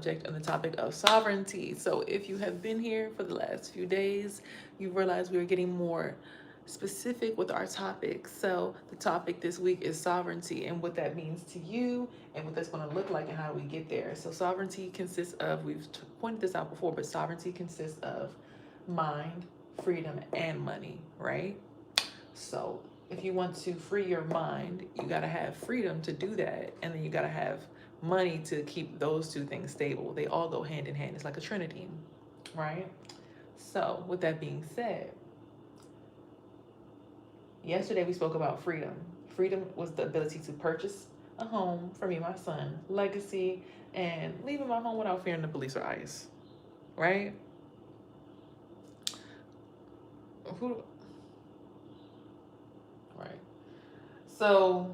subject on the topic of sovereignty. So if you have been here for the last few days, you've realized we are getting more specific with our topic. So the topic this week is sovereignty and what that means to you and what that's going to look like and how do we get there. So sovereignty consists of, we've pointed this out before, but sovereignty consists of mind, freedom, and money, right? So if you want to free your mind, you got to have freedom to do that. And then you got to have money to keep those two things stable. They all go hand in hand. It's like a trinity, right? So with that being said, yesterday we spoke about freedom. Freedom was the ability to purchase a home for me and my son, legacy, and leaving my home without fearing the police or ICE, right? Who? Right. So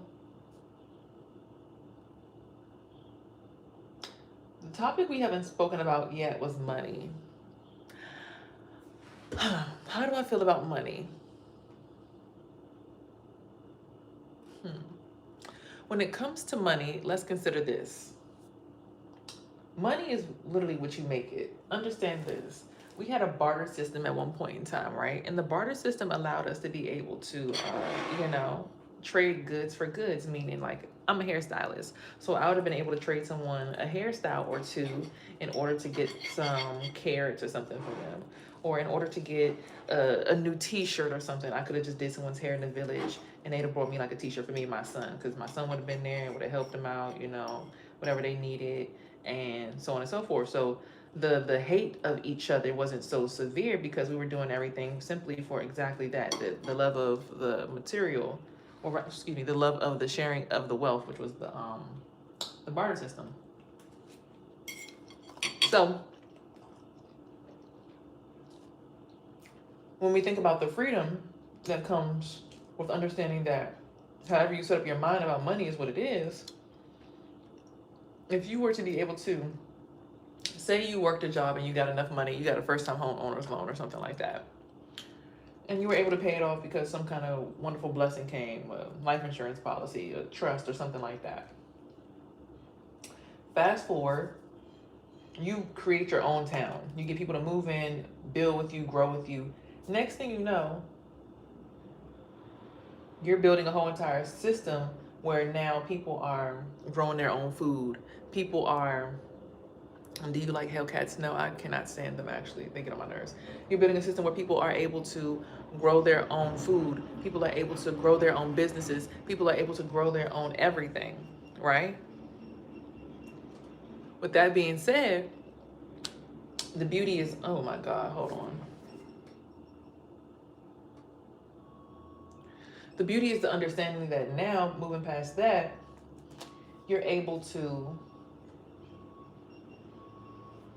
the topic we haven't spoken about yet was money. How do I feel about money? When it comes to money, let's consider this. Money is literally what you make it. Understand this. We had a barter system at one point in time, right? And the barter system allowed us to be able to, trade goods for goods, meaning like I'm a hairstylist. So I would have been able to trade someone a hairstyle or two in order to get some carrots or something for them. Or in order to get a new t-shirt or something, I could have just did someone's hair in the village and they'd have brought me like a t-shirt for me and my son, because my son would have been there and would have helped them out, whatever they needed, and so on and so forth. So the hate of each other wasn't so severe because we were doing everything simply for exactly that, the love of the material, or excuse me, the love of the sharing of the wealth, which was the barter system. So when we think about the freedom that comes with understanding that however you set up your mind about money is what it is, if you were to be able to, say you worked a job and you got enough money, you got a first time home owner's loan or something like that, and you were able to pay it off because some kind of wonderful blessing came, a life insurance policy, a trust, or something like that. Fast forward, you create your own town. You get people to move in, build with you, grow with you. Next thing you know, you're building a whole entire system where now people are growing their own food. People are, do you like Hellcats? No, I cannot stand them, actually. They get on my nerves. You're building a system where people are able to grow their own food. People are able to grow their own businesses. People are able to grow their own everything, right? With that being said, the beauty is, oh my God, hold on. The beauty is the understanding that now, moving past that, you're able to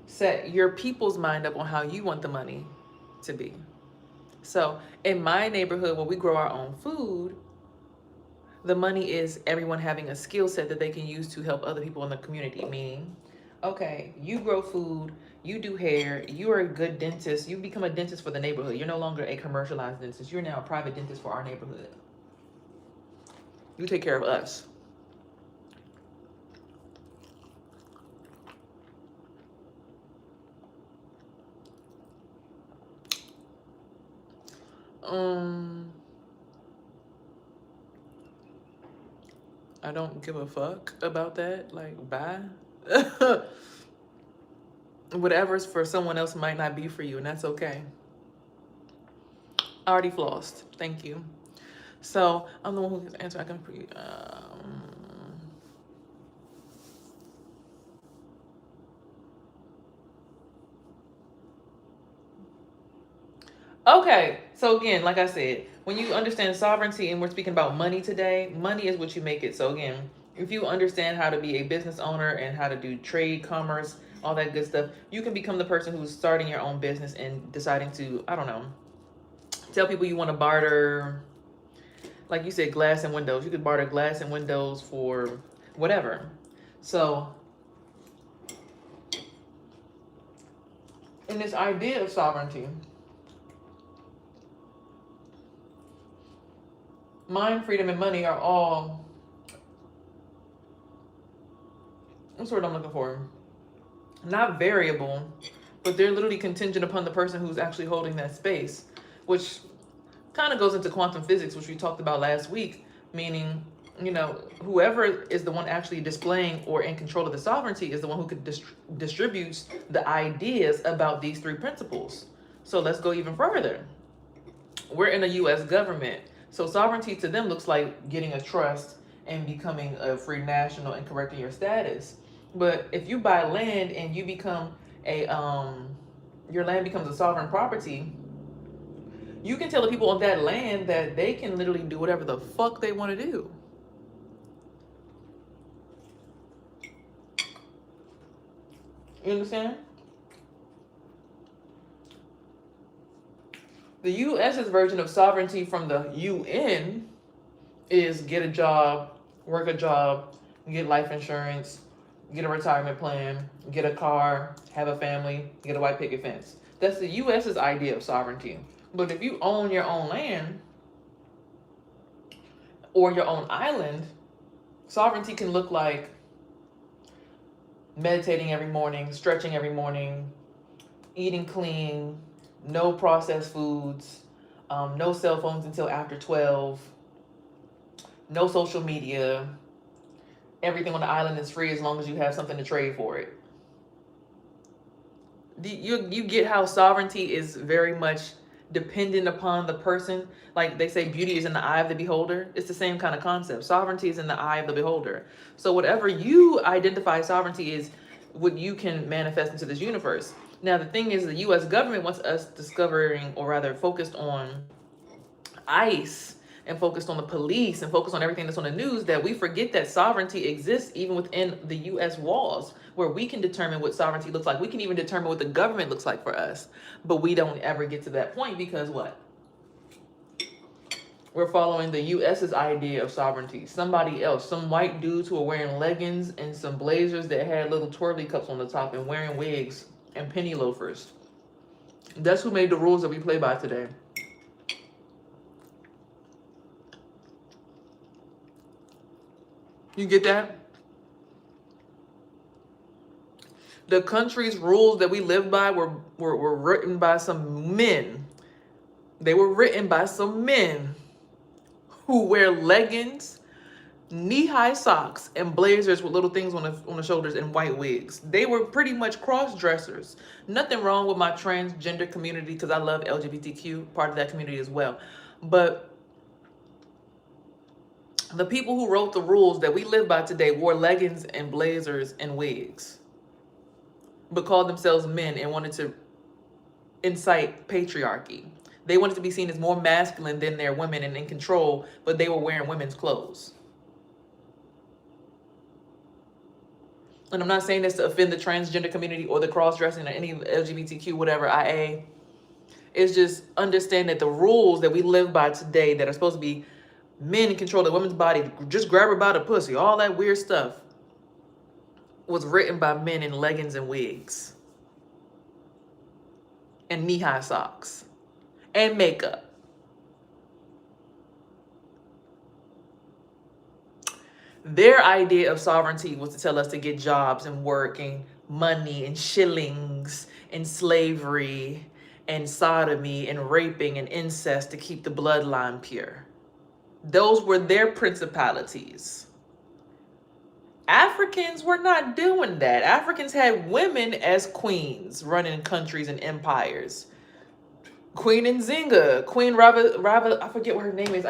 set your people's mind up on how you want the money to be. So in my neighborhood, when we grow our own food, the money is everyone having a skill set that they can use to help other people in the community. Meaning, okay, you grow food, you do hair, you are a good dentist, you become a dentist for the neighborhood. You're no longer a commercialized dentist. You're now a private dentist for our neighborhood. You take care of us. I don't give a fuck about that. Like, bye. Whatever's for someone else might not be for you, and that's okay. I already flossed. Thank you. So I'm the one who can answer. I can pre. Okay, so again, like I said, when you understand sovereignty, and we're speaking about money today, money is what you make it. So again, if you understand how to be a business owner and how to do trade, commerce, all that good stuff, you can become the person who's starting your own business and deciding to, I don't know, tell people you want to barter, like you said, glass and windows. You could barter glass and windows for whatever. So in this idea of sovereignty, mind, freedom, and money are all, what's the word I'm looking for? not variable, but they're literally contingent upon the person who's actually holding that space, which kind of goes into quantum physics, which we talked about last week, meaning, whoever is the one actually displaying or in control of the sovereignty is the one who could distributes the ideas about these three principles. So let's go even further. We're in a U.S. government, so sovereignty to them looks like getting a trust and becoming a free national and correcting your status. But if you buy land and you become a your land becomes a sovereign property, you can tell the people on that land that they can literally do whatever the fuck they want to do. You understand? The US's version of sovereignty from the UN is get a job, work a job, get life insurance, get a retirement plan, get a car, have a family, get a white picket fence. That's the US's idea of sovereignty. But if you own your own land or your own island, sovereignty can look like meditating every morning, stretching every morning, eating clean, no processed foods, no cell phones until after 12, no social media. Everything on the island is free as long as you have something to trade for it. You get how sovereignty is very much dependent upon the person. Like they say, beauty is in the eye of the beholder. It's the same kind of concept. Sovereignty is in the eye of the beholder. So whatever you identify sovereignty is what you can manifest into this universe. Now, the thing is, the U.S. government wants us discovering, or rather focused on ICE and focused on the police and focused on everything that's on the news, that we forget that sovereignty exists even within the U.S. walls, where we can determine what sovereignty looks like. We can even determine what the government looks like for us. But we don't ever get to that point because what? We're following the U.S.'s idea of sovereignty. Somebody else, some white dudes who are wearing leggings and some blazers that had little twirly cups on the top and wearing wigs and penny loafers. That's who made the rules that we play by today. You get that? The country's rules that we live by were written by some men. They were written by some men who wear leggings, knee-high socks, and blazers with little things on the shoulders and white wigs. They were pretty much cross-dressers. Nothing wrong with my transgender community because I love LGBTQ, part of that community as well. But the people who wrote the rules that we live by today wore leggings and blazers and wigs, but called themselves men and wanted to incite patriarchy. They wanted to be seen as more masculine than their women and in control, but they were wearing women's clothes. And I'm not saying this to offend the transgender community or the cross-dressing or any LGBTQ, whatever, IA. It's just understand that the rules that we live by today that are supposed to be men in control of women's body, just grab her by the pussy, all that weird stuff, was written by men in leggings and wigs and knee-high socks and makeup. Their idea of sovereignty was to tell us to get jobs and work and money and shillings and slavery and sodomy and raping and incest to keep the bloodline pure. Those were their principalities. Africans were not doing that. Africans had women as queens running countries and empires. Queen Nzinga, Queen Rava, I forget what her name is.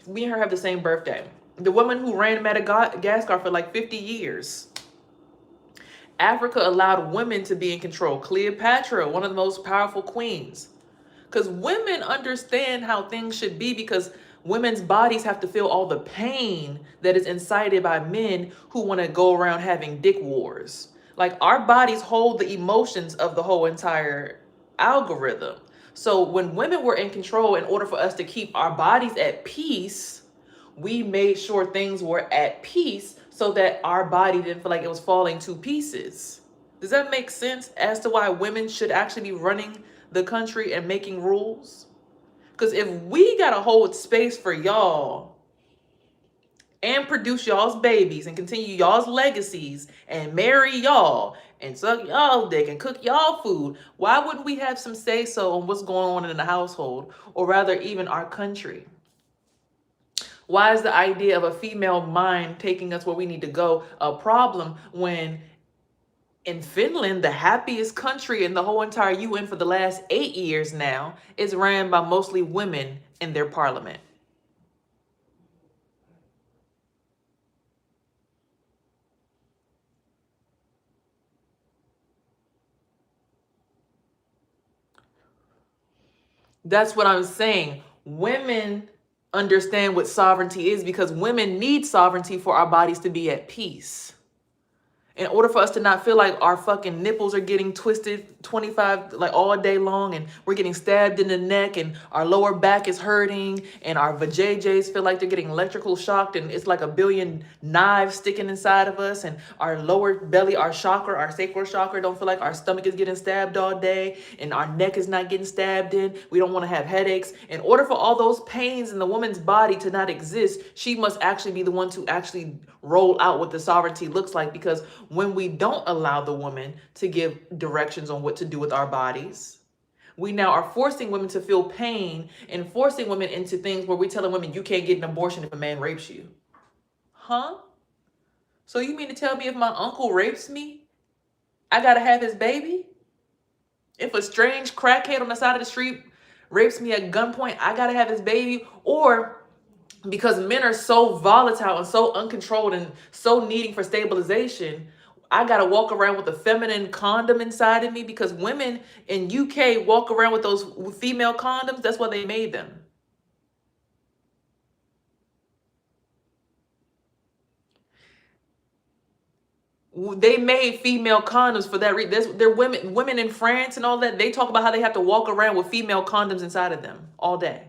Me and her have the same birthday. The woman who ran Madagascar for like 50 years. Africa allowed women to be in control. Cleopatra, one of the most powerful queens. Because women understand how things should be, because women's bodies have to feel all the pain that is incited by men who want to go around having dick wars. Like, our bodies hold the emotions of the whole entire algorithm. So when women were in control, in order for us to keep our bodies at peace, we made sure things were at peace so that our body didn't feel like it was falling to pieces. Does that make sense as to why women should actually be running the country and making rules? Because if we gotta hold space for y'all and produce y'all's babies and continue y'all's legacies and marry y'all and suck y'all dick and cook y'all food. Why wouldn't we have some say so on what's going on in the household, or rather even our country? Why is the idea of a female mind taking us where we need to go a problem when in Finland, the happiest country in the whole entire UN for the last 8 years now, is ran by mostly women in their parliament? That's what I'm saying. Women understand what sovereignty is because women need sovereignty for our bodies to be at peace. In order for us to not feel like our fucking nipples are getting twisted 25 like all day long, and we're getting stabbed in the neck, and our lower back is hurting, and our vajayjays feel like they're getting electrical shocked, and it's like a billion knives sticking inside of us, and our lower belly, our chakra, our sacral chakra, don't feel like our stomach is getting stabbed all day, and our neck is not getting stabbed in. We don't want to have headaches. In order for all those pains in the woman's body to not exist, she must actually be the one to actually roll out what the sovereignty looks like, because when we don't allow the woman to give directions on what to do with our bodies, we now are forcing women to feel pain and forcing women into things where we're telling women you can't get an abortion if a man rapes you. Huh? So you mean to tell me if my uncle rapes me, I gotta have his baby? If a strange crackhead on the side of the street rapes me at gunpoint, I gotta have his baby? Or because men are so volatile and so uncontrolled and so needing for stabilization, I gotta walk around with a feminine condom inside of me? Because women in UK walk around with those female condoms. That's why they made them. They made female condoms for that reason. They're women in France and all that. They talk about how they have to walk around with female condoms inside of them all day.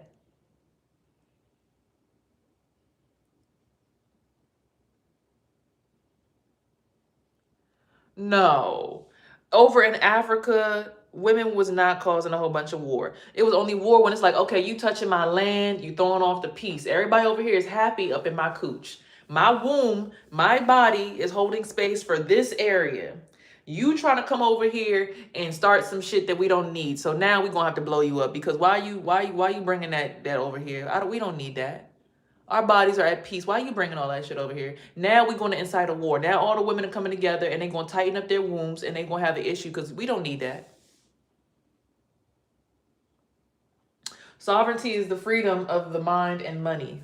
No. Over in Africa, women was not causing a whole bunch of war. It was only war when it's like, okay, you touching my land, you throwing off the peace. Everybody over here is happy up in my cooch. My womb, my body is holding space for this area. You trying to come over here and start some shit that we don't need. So now we're gonna have to blow you up, because why you bringing that over here? We don't need that. Our bodies are at peace. Why are you bringing all that shit over here? Now we're going to incite a war. Now all the women are coming together and they're going to tighten up their wombs and they're going to have an issue, because we don't need that. Sovereignty is the freedom of the mind and money.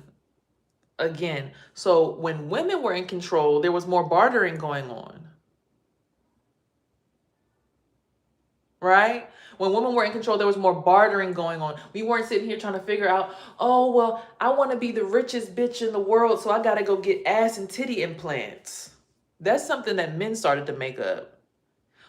Again, so when women were in control, there was more bartering going on. Right? When women were in control, there was more bartering going on. We weren't sitting here trying to figure out, oh, well, I want to be the richest bitch in the world, so I got to go get ass and titty implants. That's something that men started to make up.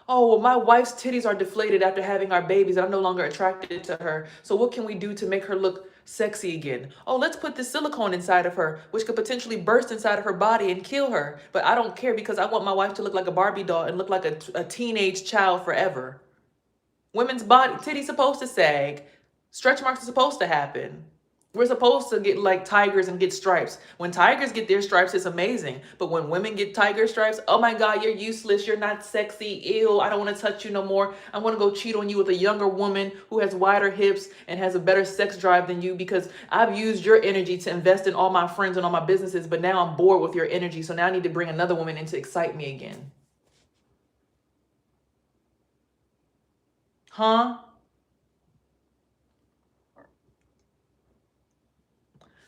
Oh, well, my wife's titties are deflated after having our babies, and I'm no longer attracted to her. So what can we do to make her look sexy again? Oh, let's put the silicone inside of her, which could potentially burst inside of her body and kill her. But I don't care, because I want my wife to look like a Barbie doll and look like a teenage child forever. Women's body, titties supposed to sag. Stretch marks are supposed to happen. We're supposed to get like tigers and get stripes. When tigers get their stripes, it's amazing. But when women get tiger stripes, oh my God, you're useless. You're not sexy. Ew, I don't want to touch you no more. I want to go cheat on you with a younger woman who has wider hips and has a better sex drive than you, because I've used your energy to invest in all my friends and all my businesses, but now I'm bored with your energy. So now I need to bring another woman in to excite me again. Huh?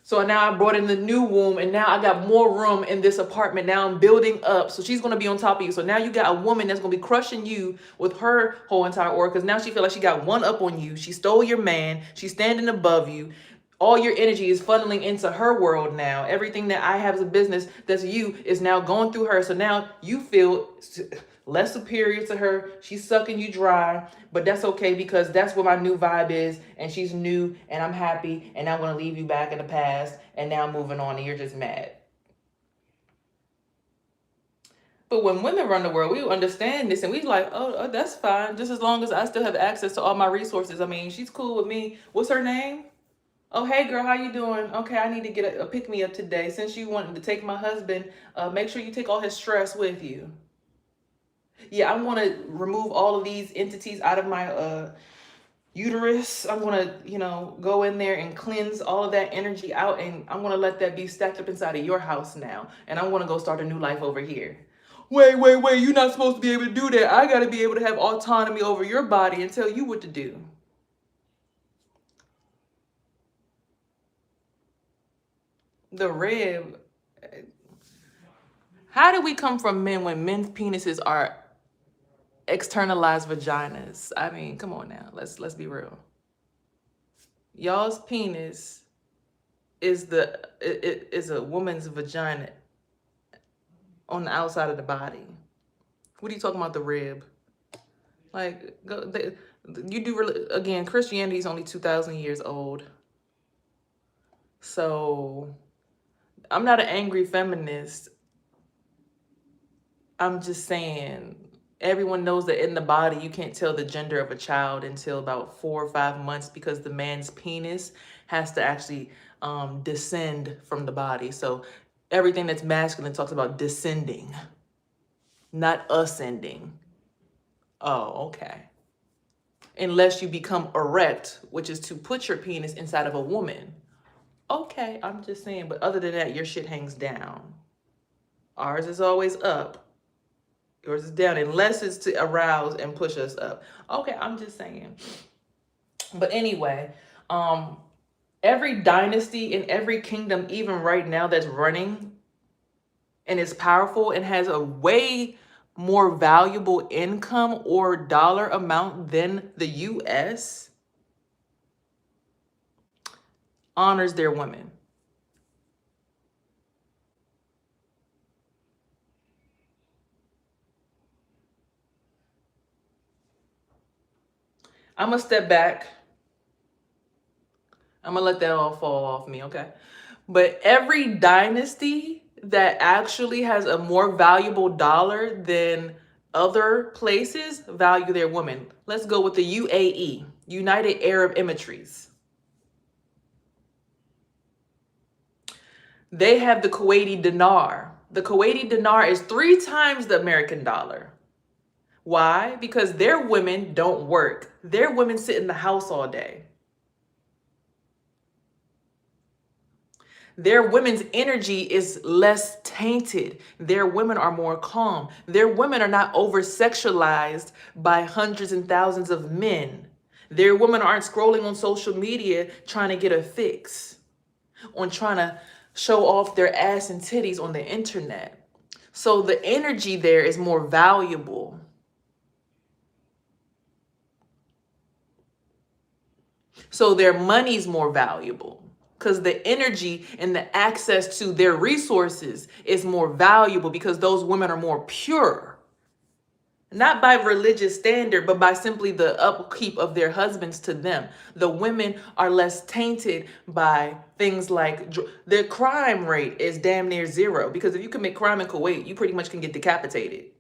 So now I brought in the new womb, and now I got more room in this apartment. Now I'm building up. So she's going to be on top of you. So now you got a woman that's going to be crushing you with her whole entire aura, because now she feels like she got one up on you. She stole your man. She's standing above you. All your energy is funneling into her world now. Everything that I have as a business that's you is now going through her. So now you feel less superior to her. She's sucking you dry, but that's okay, because that's what my new vibe is, and she's new, and I'm happy, and I'm going to leave you back in the past, and now I'm moving on, and you're just mad. But when women run the world, we understand this, and we like, oh, that's fine, just as long as I still have access to all my resources. I mean, she's cool with me. What's her name? Oh, hey girl, how you doing? Okay, I need to get a pick-me-up today. Since you wanted to take my husband, make sure you take all his stress with you. Yeah, I want to remove all of these entities out of my uterus. I'm going to, go in there and cleanse all of that energy out. And I'm going to let that be stacked up inside of your house now. And I'm going to go start a new life over here. Wait, wait, wait. You're not supposed to be able to do that. I got to be able to have autonomy over your body and tell you what to do. The rib. How do we come from men when men's penises are externalized vaginas? I mean, come on now. Let's be real. Y'all's penis is is a woman's vagina on the outside of the body. What are you talking about, the rib? Like, you do really, again, Christianity is only 2,000 years old. So I'm not an angry feminist. I'm just saying, everyone knows that in the body, you can't tell the gender of a child until about 4 or 5 months, because the man's penis has to actually descend from the body. So everything that's masculine talks about descending, not ascending. Oh, okay. Unless you become erect, which is to put your penis inside of a woman. Okay, I'm just saying. But other than that, your shit hangs down. Ours is always up. Yours is down, unless it's to arouse and push us up. Okay, I'm just saying. But anyway, every dynasty and every kingdom, even right now, that's running and is powerful and has a way more valuable income or dollar amount than the US, honors their women. I'm gonna step back. I'm gonna let that all fall off me, okay? But every dynasty that actually has a more valuable dollar than other places value their women. Let's go with the UAE, United Arab Emirates. They have the Kuwaiti dinar. The Kuwaiti dinar is 3 times the American dollar. Why? Because their women don't work. Their women sit in the house all day. Their women's energy is less tainted. Their women are more calm. Their women are not over sexualized by hundreds and thousands of men. Their women aren't scrolling on social media trying to get a fix, on trying to show off their ass and titties on the internet. So the energy there is more valuable. So their money's more valuable, because the energy and the access to their resources is more valuable, because those women are more pure. Not by religious standard, but by simply the upkeep of their husbands to them. The women are less tainted by things like their crime rate is damn near zero, because if you commit crime in Kuwait, you pretty much can get decapitated.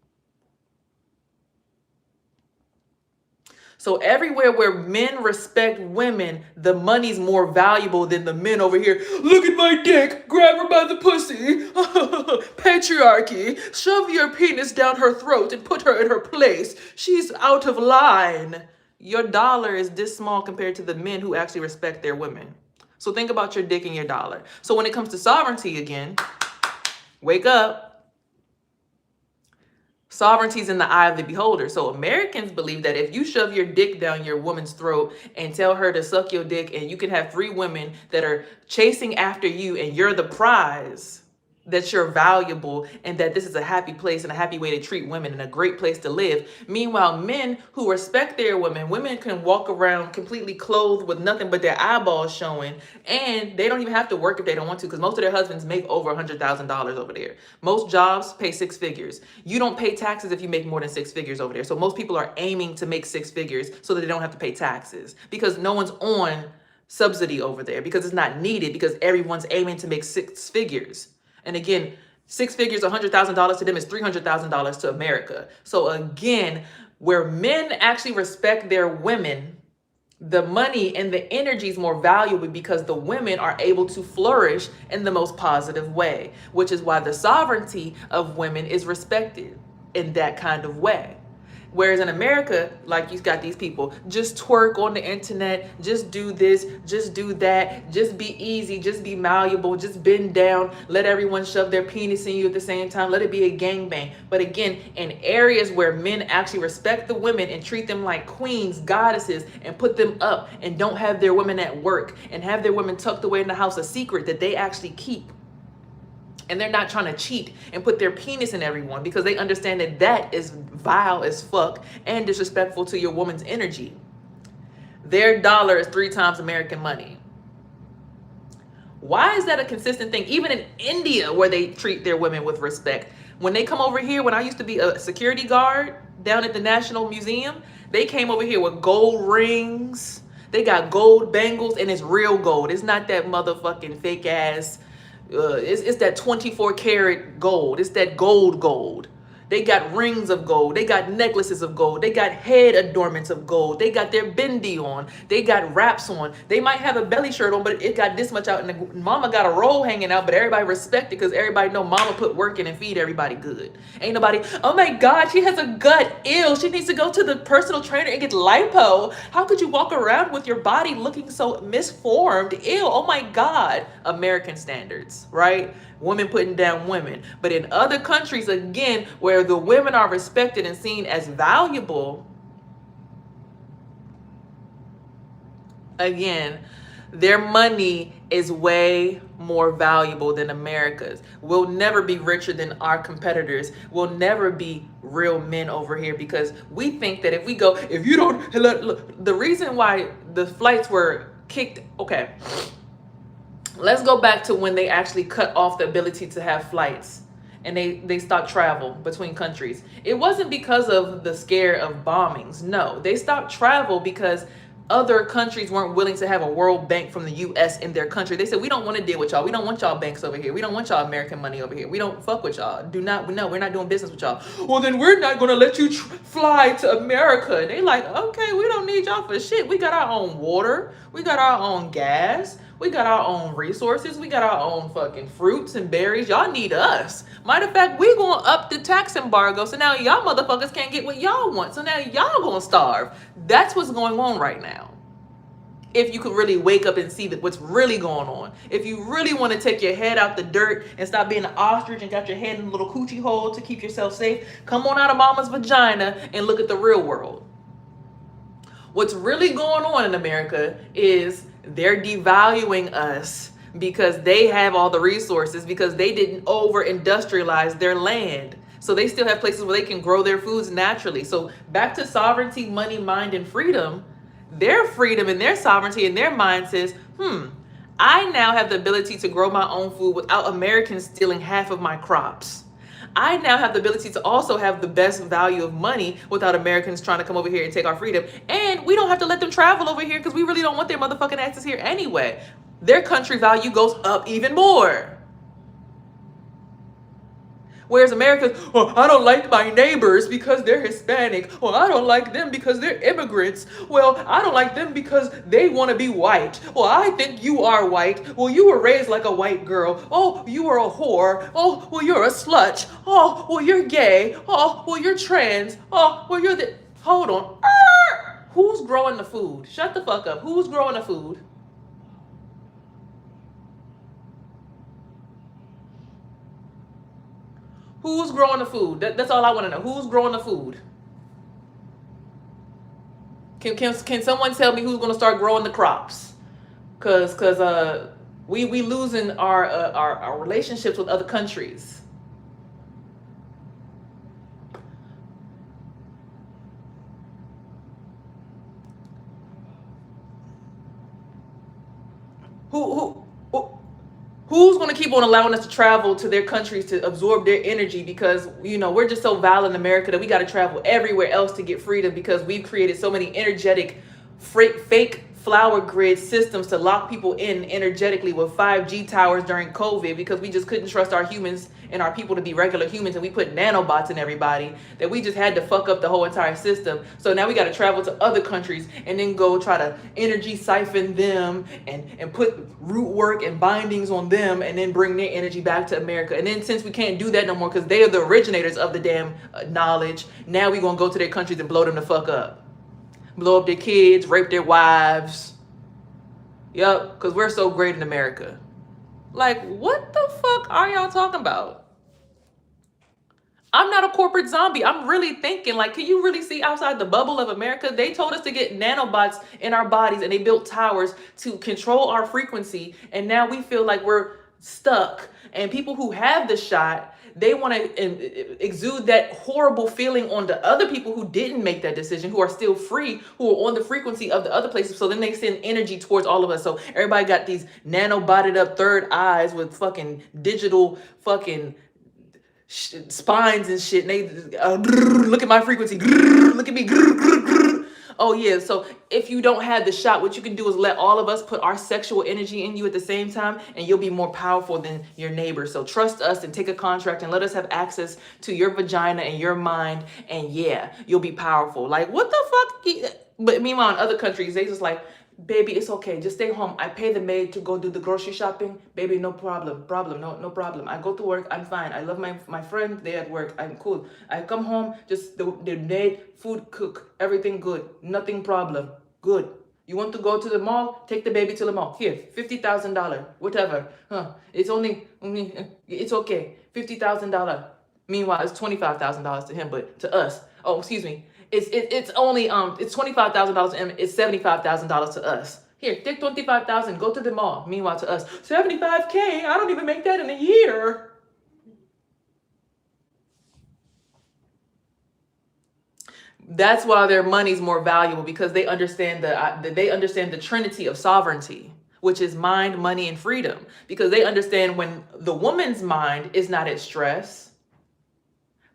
So everywhere where men respect women, the money's more valuable than the men over here. Look at my dick, grab her by the pussy. Patriarchy, shove your penis down her throat and put her in her place. She's out of line. Your dollar is this small compared to the men who actually respect their women. So think about your dick and your dollar. So when it comes to sovereignty again, wake up. Sovereignty's in the eye of the beholder. So Americans believe that if you shove your dick down your woman's throat and tell her to suck your dick, and you can have 3 women that are chasing after you and you're the prize, that you're valuable and that this is a happy place and a happy way to treat women and a great place to live. Meanwhile, men who respect their women can walk around completely clothed with nothing but their eyeballs showing, and they don't even have to work if they don't want to, because most of their husbands make over $100,000 over there. Most jobs pay 6 figures. You don't pay taxes if you make more than 6 figures over there. So most people are aiming to make 6 figures so that they don't have to pay taxes, because no one's on subsidy over there, because it's not needed, because everyone's aiming to make 6 figures. And again, 6 figures, $100,000 to them is $300,000 to America. So again, where men actually respect their women, the money and the energy is more valuable, because the women are able to flourish in the most positive way, which is why the sovereignty of women is respected. in that kind of way. Whereas in America, like, you got these people, just twerk on the internet, just do this, just do that, just be easy, just be malleable, just bend down, let everyone shove their penis in you at the same time, let it be a gangbang. But again, in areas where men actually respect the women and treat them like queens, goddesses, and put them up, and don't have their women at work, and have their women tucked away in the house, a secret that they actually keep. And they're not trying to cheat and put their penis in everyone, because they understand that that is vile as fuck and disrespectful to your woman's energy. Their dollar is 3 times American money. Why is that a consistent thing? Even in India, where they treat their women with respect. When they come over here, when I used to be a security guard down at the National Museum, they came over here with gold rings. They got gold bangles, and it's real gold. It's not that motherfucking fake ass. It's that 24 karat gold. It's that gold. They got rings of gold. They got necklaces of gold. They got head adornments of gold. They got their bindi on. They got wraps on. They might have a belly shirt on, but it got this much out, and the mama got a roll hanging out, but everybody respect it because everybody know mama put work in and feed everybody good. Ain't nobody, oh my God, she has a gut. Ew, she needs to go to the personal trainer and get lipo. How could you walk around with your body looking so misformed? Ew, oh my God. American standards, right? Women putting down women. But in other countries, again, where the women are respected and seen as valuable, again, their money is way more valuable than America's. We'll never be richer than our competitors. We'll never be real men over here, because we think that if we go, if you don't, look, the reason why the flights were kicked, okay, let's go back to when they actually cut off the ability to have flights, and they stopped travel between countries. It wasn't because of the scare of bombings. No, they stopped travel because other countries weren't willing to have a World Bank from the US in their country. They said, we don't want to deal with y'all. We don't want y'all banks over here. We don't want y'all American money over here. We don't fuck with y'all. No, we're not doing business with y'all. Well, then we're not going to let you fly to America. They like, okay, we don't need y'all for shit. We got our own water. We got our own gas. We got our own resources. We got our own fucking fruits and berries. Y'all need us. Matter of fact, we going up the tax embargo. So now y'all motherfuckers can't get what y'all want. So now y'all gonna starve. That's what's going on right now. If you could really wake up and see that what's really going on. If you really want to take your head out the dirt and stop being an ostrich and got your head in a little coochie hole to keep yourself safe, come on out of mama's vagina and look at the real world. What's really going on in America is they're devaluing us because they have all the resources, because they didn't over industrialize their land. So they still have places where they can grow their foods naturally. So back to sovereignty, money, mind, and freedom. Their freedom and their sovereignty and their mind says, I now have the ability to grow my own food without Americans stealing half of my crops. I now have the ability to also have the best value of money without Americans trying to come over here and take our freedom. And we don't have to let them travel over here because we really don't want their motherfucking asses here anyway. Their country value goes up even more. Whereas Americans, oh, I don't like my neighbors because they're Hispanic. Well, I don't like them because they're immigrants. Well, I don't like them because they want to be white. Well, I think you are white. Well, you were raised like a white girl. Oh, you are a whore. Oh, well, you're a slut. Oh, well, you're gay. Oh, well, you're trans. Oh, well, you're the... Hold on. Who's growing the food? Shut the fuck up. Who's growing the food? Who's growing the food? That's all I want to know. Who's growing the food? Can someone tell me who's going to start growing the crops? Cause we losing our relationships with other countries. Who's going to keep on allowing us to travel to their countries to absorb their energy? Because, you know, we're just so vile in America that we got to travel everywhere else to get freedom because we've created so many energetic fake flower grid systems to lock people in energetically with 5G towers during COVID because we just couldn't trust our humans and our people to be regular humans, and we put nanobots in everybody, that we just had to fuck up the whole entire system. So now we got to travel to other countries and then go try to energy siphon them and put root work and bindings on them and then bring their energy back to America. And then since we can't do that no more because they are the originators of the damn knowledge, now we gonna go to their countries and blow them the fuck up. Blow up their kids, rape their wives. Yup, because we're so great in America. Like, what the fuck are y'all talking about? I'm not a corporate zombie. I'm really thinking, like, can you really see outside the bubble of America? They told us to get nanobots in our bodies and they built towers to control our frequency. And now we feel like we're stuck. And people who have the shot, they want to exude that horrible feeling on the other people who didn't make that decision, who are still free, who are on the frequency of the other places. So then they send energy towards all of us. So everybody got these nanobotted up third eyes with fucking digital fucking spines and shit. And they look at my frequency. Look at me. Oh yeah, so if you don't have the shot, what you can do is let all of us put our sexual energy in you at the same time, and you'll be more powerful than your neighbor. So trust us and take a contract and let us have access to your vagina and your mind, and yeah, you'll be powerful. Like, what the fuck? But meanwhile, in other countries, they just like, baby, it's okay. Just stay home. I pay the maid to go do the grocery shopping. Baby, no problem. No problem. I go to work. I'm fine. I love my friend. They at work. I'm cool. I come home. Just the maid, food, cook. Everything good. Nothing problem. Good. You want to go to the mall? Take the baby to the mall. Here, $50,000. Whatever. It's only, it's okay. $50,000. Meanwhile, it's $25,000 to him, but to us, oh, excuse me. It's only it's $25,000 to him. It's $75,000 to us. Here, take $25,000. Go to the mall. Meanwhile, to us, $75K. I don't even make that in a year. That's why their money's more valuable, because they understand the trinity of sovereignty, which is mind, money, and freedom. Because they understand when the woman's mind is not at stress.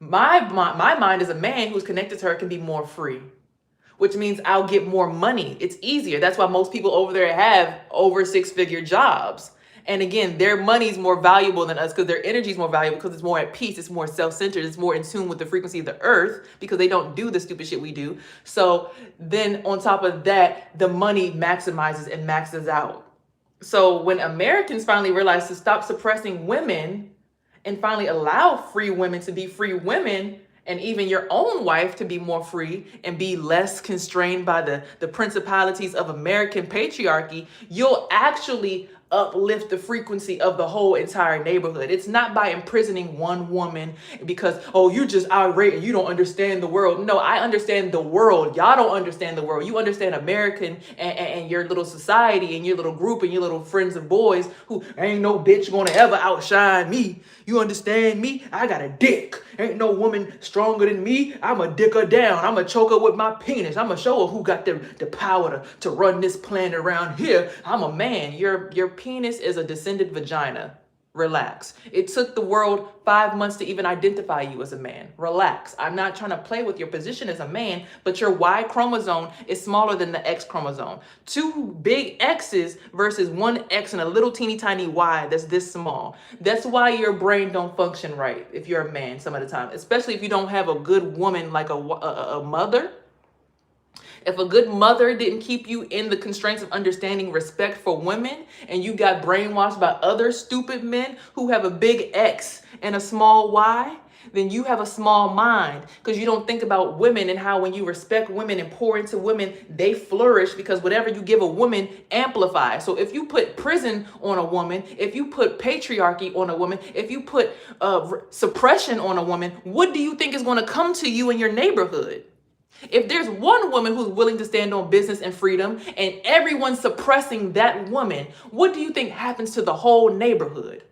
My mind as a man who's connected to her can be more free, which means I'll get more money. It's easier. That's why most people over there have over 6-figure jobs. And again, their money's more valuable than us because their energy is more valuable, because it's more at peace. It's more self-centered. It's more in tune with the frequency of the earth, because they don't do the stupid shit we do. So then on top of that, the money maximizes and maxes out. So when Americans finally realize to stop suppressing women and finally allow free women to be free women, and even your own wife to be more free and be less constrained by the principalities of American patriarchy, you'll actually uplift the frequency of the whole entire neighborhood. It's not by imprisoning one woman because, oh, you're just irate and you don't understand the world. No, I understand the world. Y'all don't understand the world. You understand American and your little society and your little group and your little friends of boys who ain't no bitch gonna ever outshine me. You understand me? I got a dick. Ain't no woman stronger than me. I'ma dick her down. I'ma choke her with my penis. I'ma show her who got the power to run this planet around here. I'm a man. Your penis is a descended vagina. Relax. It took the world 5 months to even identify you as a man. Relax. I'm not trying to play with your position as a man, but your Y chromosome is smaller than the X chromosome. 2 big X's versus 1 X and a little teeny tiny Y that's this small. That's why your brain don't function right if you're a man some of the time, especially if you don't have a good woman like a mother. If a good mother didn't keep you in the constraints of understanding respect for women, and you got brainwashed by other stupid men who have a big X and a small Y, then you have a small mind, because you don't think about women and how when you respect women and pour into women, they flourish, because whatever you give a woman amplifies. So if you put prison on a woman, if you put patriarchy on a woman, if you put suppression on a woman, what do you think is going to come to you in your neighborhood? If there's one woman who's willing to stand on business and freedom and everyone's suppressing that woman, what do you think happens to the whole neighborhood?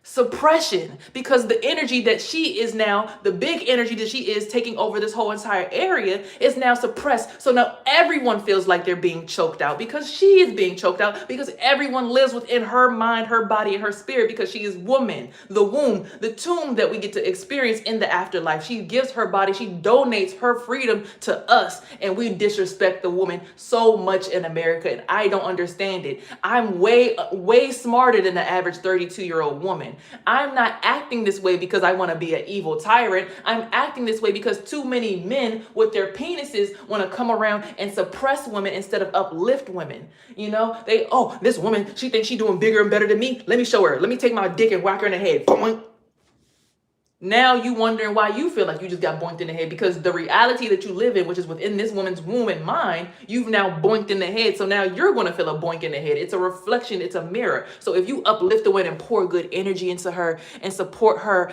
Suppression, because the energy that she is now, the big energy that she is taking over this whole entire area is now suppressed. So now everyone feels like they're being choked out because she is being choked out, because everyone lives within her mind, her body, and her spirit, because she is woman, the womb, the tomb that we get to experience in the afterlife. She gives her body, she donates her freedom to us, and we disrespect the woman so much in America, and I don't understand it. I'm way smarter than the average 32-year-old woman. I'm not acting this way because I want to be an evil tyrant. I'm acting this way because too many men with their penises want to come around and suppress women instead of uplift women. You know, this woman, she thinks she's doing bigger and better than me. Let me show her. Let me take my dick and whack her in the head. Boing. Now you wondering why you feel like you just got boinked in the head, because the reality that you live in, which is within this woman's womb and mind, you've now boinked in the head. So now you're going to feel a boink in the head. It's a reflection. It's a mirror. So if you uplift the woman and pour good energy into her and support her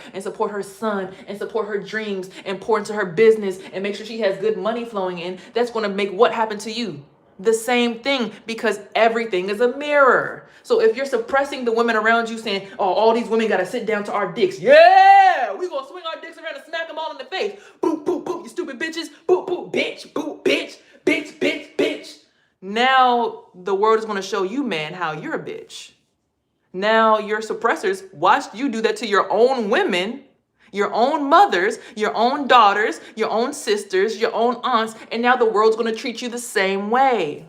son and support her dreams and pour into her business and make sure she has good money flowing in, that's going to make what happen to you? The same thing, because everything is a mirror. So if you're suppressing the women around you, saying, oh, all these women got to sit down to our dicks. Yeah, we going to swing our dicks around and smack them all in the face. Boop, boop, boop, you stupid bitches. Boop, boop, bitch, boop, bitch, bitch, bitch, bitch. Now the world is going to show you, man, how you're a bitch. Now your suppressors watched you do that to your own women, your own mothers, your own daughters, your own sisters, your own aunts, and now the world's going to treat you the same way.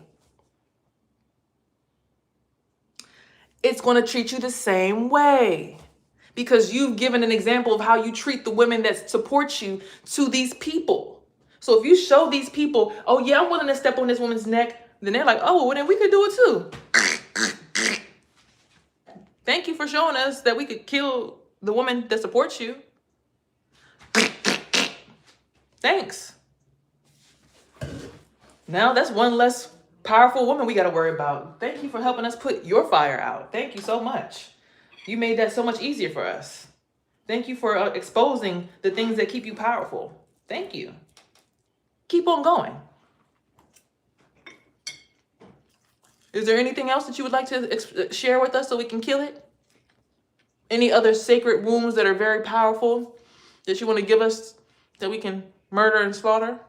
It's going to treat you the same way because you've given an example of how you treat the women that support you to these people. So if you show these people, oh yeah, I'm willing to step on this woman's neck, then they're like, oh, well, then we could do it too. Thank you for showing us that we could kill the woman that supports you. Thanks. Now that's one less powerful woman we got to worry about. Thank you for helping us put your fire out. Thank you so much. You made that so much easier for us. Thank you for exposing the things that keep you powerful. Thank you. Keep on going. Is there anything else that you would like to share with us so we can kill it? Any other sacred wounds that are very powerful that you want to give us that we can murder and slaughter?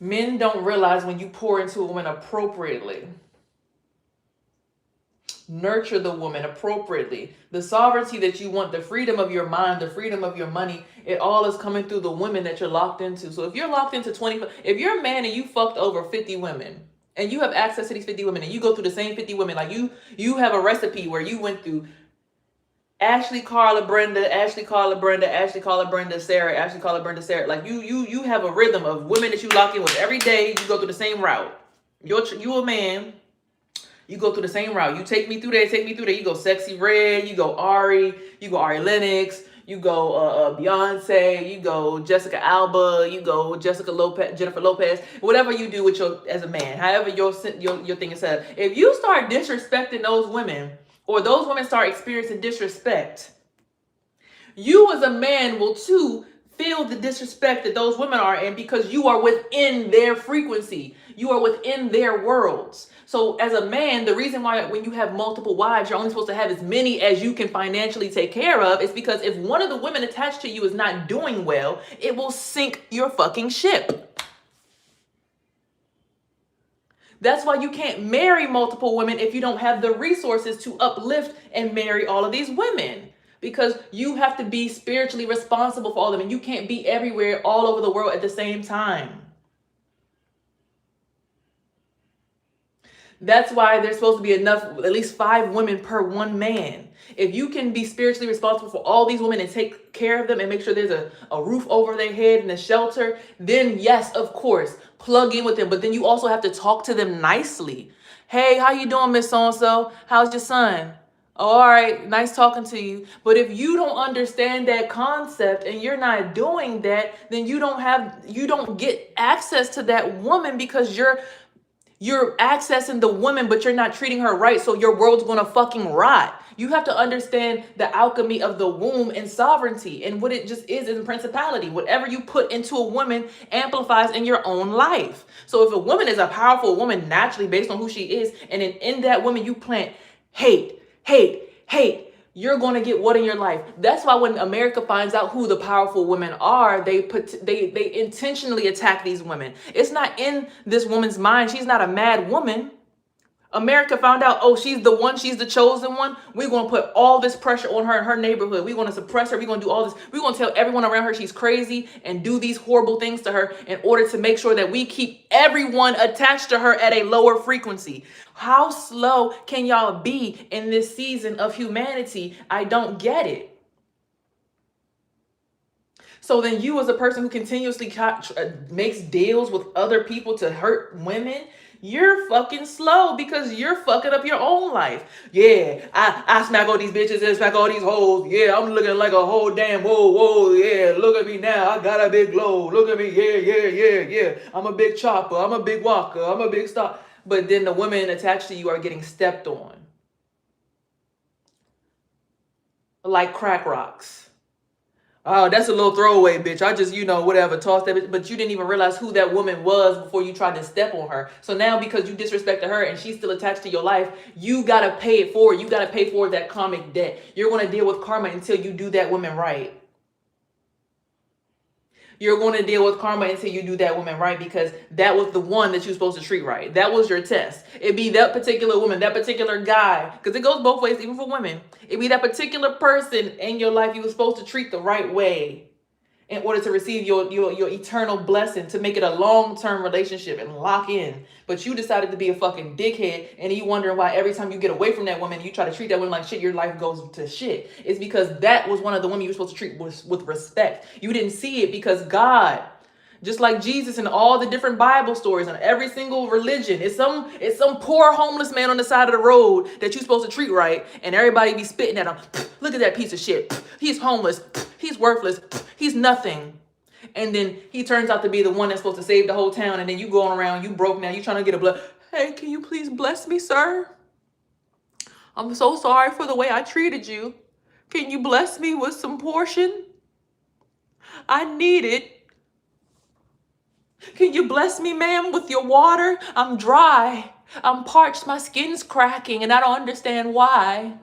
Men don't realize when you pour into a woman appropriately, nurture the woman appropriately, the sovereignty that you want, the freedom of your mind, the freedom of your money, it all is coming through the women that you're locked into. So if you're locked into 20, if you're a man and you fucked over 50 women and you have access to these 50 women and you go through the same 50 women, like you have a recipe where you went through Ashley, Carla, Brenda, Ashley, Carla, Brenda, Ashley, Carla, Brenda, Sarah, Ashley, Carla, Brenda, Sarah. Like you have a rhythm of women that you lock in with every day. You go through the same route. You a man. You go through the same route. You take me through there, take me through there. You go Sexy Red. You go Ari. You go Ari Lennox. You go Beyonce. You go Jessica Alba. You go Jessica Lopez, Jennifer Lopez. Whatever you do with as a man, however your thing is set up. If you start disrespecting those women, or those women start experiencing disrespect, you as a man will too feel the disrespect that those women are in, because you are within their frequency. You are within their worlds. So as a man, the reason why when you have multiple wives, you're only supposed to have as many as you can financially take care of is because if one of the women attached to you is not doing well, it will sink your fucking ship. That's why you can't marry multiple women if you don't have the resources to uplift and marry all of these women. Because you have to be spiritually responsible for all of them. And you can't be everywhere all over the world at the same time. That's why there's supposed to be enough, at least 5 women per one man. If you can be spiritually responsible for all these women and take care of them and make sure there's a roof over their head and a shelter, then yes, of course, plug in with them. But then you also have to talk to them nicely. Hey, how you doing, Miss So-and-so? How's your son? Oh, all right, nice talking to you. But if you don't understand that concept and you're not doing that, then you don't get access to that woman, because You're accessing the woman, but you're not treating her right, so your world's gonna fucking rot. You have to understand the alchemy of the womb and sovereignty and what it just is in principality. Whatever you put into a woman amplifies in your own life. So if a woman is a powerful woman naturally based on who she is, and then in that woman you plant hate, hate, hate, you're going to get what in your life? That's why when America finds out who the powerful women are, they intentionally attack these women. It's not in this woman's mind. She's not a mad woman. America found out, oh, she's the one, she's the chosen one. We're going to put all this pressure on her in her neighborhood. We're going to suppress her. We're going to do all this. We're going to tell everyone around her she's crazy and do these horrible things to her in order to make sure that we keep everyone attached to her at a lower frequency. How slow can y'all be in this season of humanity? I don't get it. So then you, as a person who continuously makes deals with other people to hurt women, you're fucking slow because you're fucking up your own life. Yeah, I smack all these bitches and smack all these hoes. Yeah, I'm looking like a whole damn whoa. Yeah, look at me now. I got a big glow. Look at me. Yeah. I'm a big chopper. I'm a big walker. I'm a big star. But then the women attached to you are getting stepped on like crack rocks. Oh, that's a little throwaway, bitch. I just, whatever, tossed that bitch. But you didn't even realize who that woman was before you tried to step on her. So now because you disrespected her and she's still attached to your life, you got to pay it forward. You got to pay for that karmic debt. You're going to deal with karma until you do that woman right. You're going to deal with karma until you do that woman right, because that was the one that you're supposed to treat right. That was your test. It'd be that particular woman, that particular guy, because it goes both ways, even for women. It'd be that particular person in your life you were supposed to treat the right way in order to receive your eternal blessing, to make it a long-term relationship and lock in. But you decided to be a fucking dickhead, and you wondering why every time you get away from that woman, you try to treat that woman like shit, your life goes to shit. It's because that was one of the women you were supposed to treat with respect. You didn't see it because God, just like Jesus and all the different Bible stories on every single religion, it's some poor homeless man on the side of the road that you're supposed to treat right, and everybody be spitting at him. Look at that piece of shit. He's homeless. He's worthless. He's nothing. And then he turns out to be the one that's supposed to save the whole town, and then you going around, you broke now, you trying to get a blood. Hey, can you please bless me, sir? I'm so sorry for the way I treated you. Can you bless me with some portion? I need it. Can you bless me, ma'am, with your water? I'm dry. I'm parched. My skin's cracking, and I don't understand why.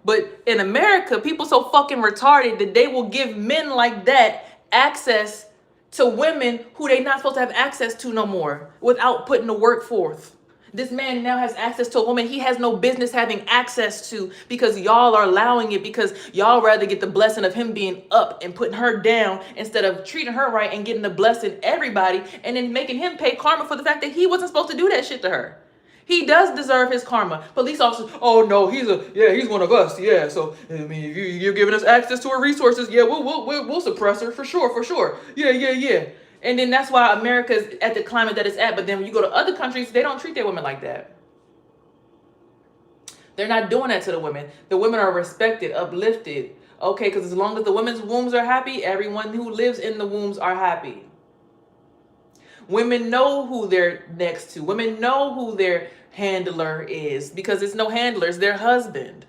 But in America, people so fucking retarded that they will give men like that access to women who they not supposed to have access to no more without putting the work forth. This man now has access to a woman he has no business having access to because y'all are allowing it, because y'all rather get the blessing of him being up and putting her down instead of treating her right and getting the blessing everybody and then making him pay karma for the fact that he wasn't supposed to do that shit to her. He does deserve his karma. Police officers, oh no, he's one of us. Yeah, so I mean, if you're giving us access to her resources, yeah, we'll suppress her for sure. Yeah. And then that's why America is at the climate that it's at. But then when you go to other countries, they don't treat their women like that. They're not doing that to the women. The women are respected, uplifted. Okay, because as long as the women's wombs are happy, everyone who lives in the wombs are happy. Women know who they're next to. Women know who their handler is, because it's no handlers, their husband.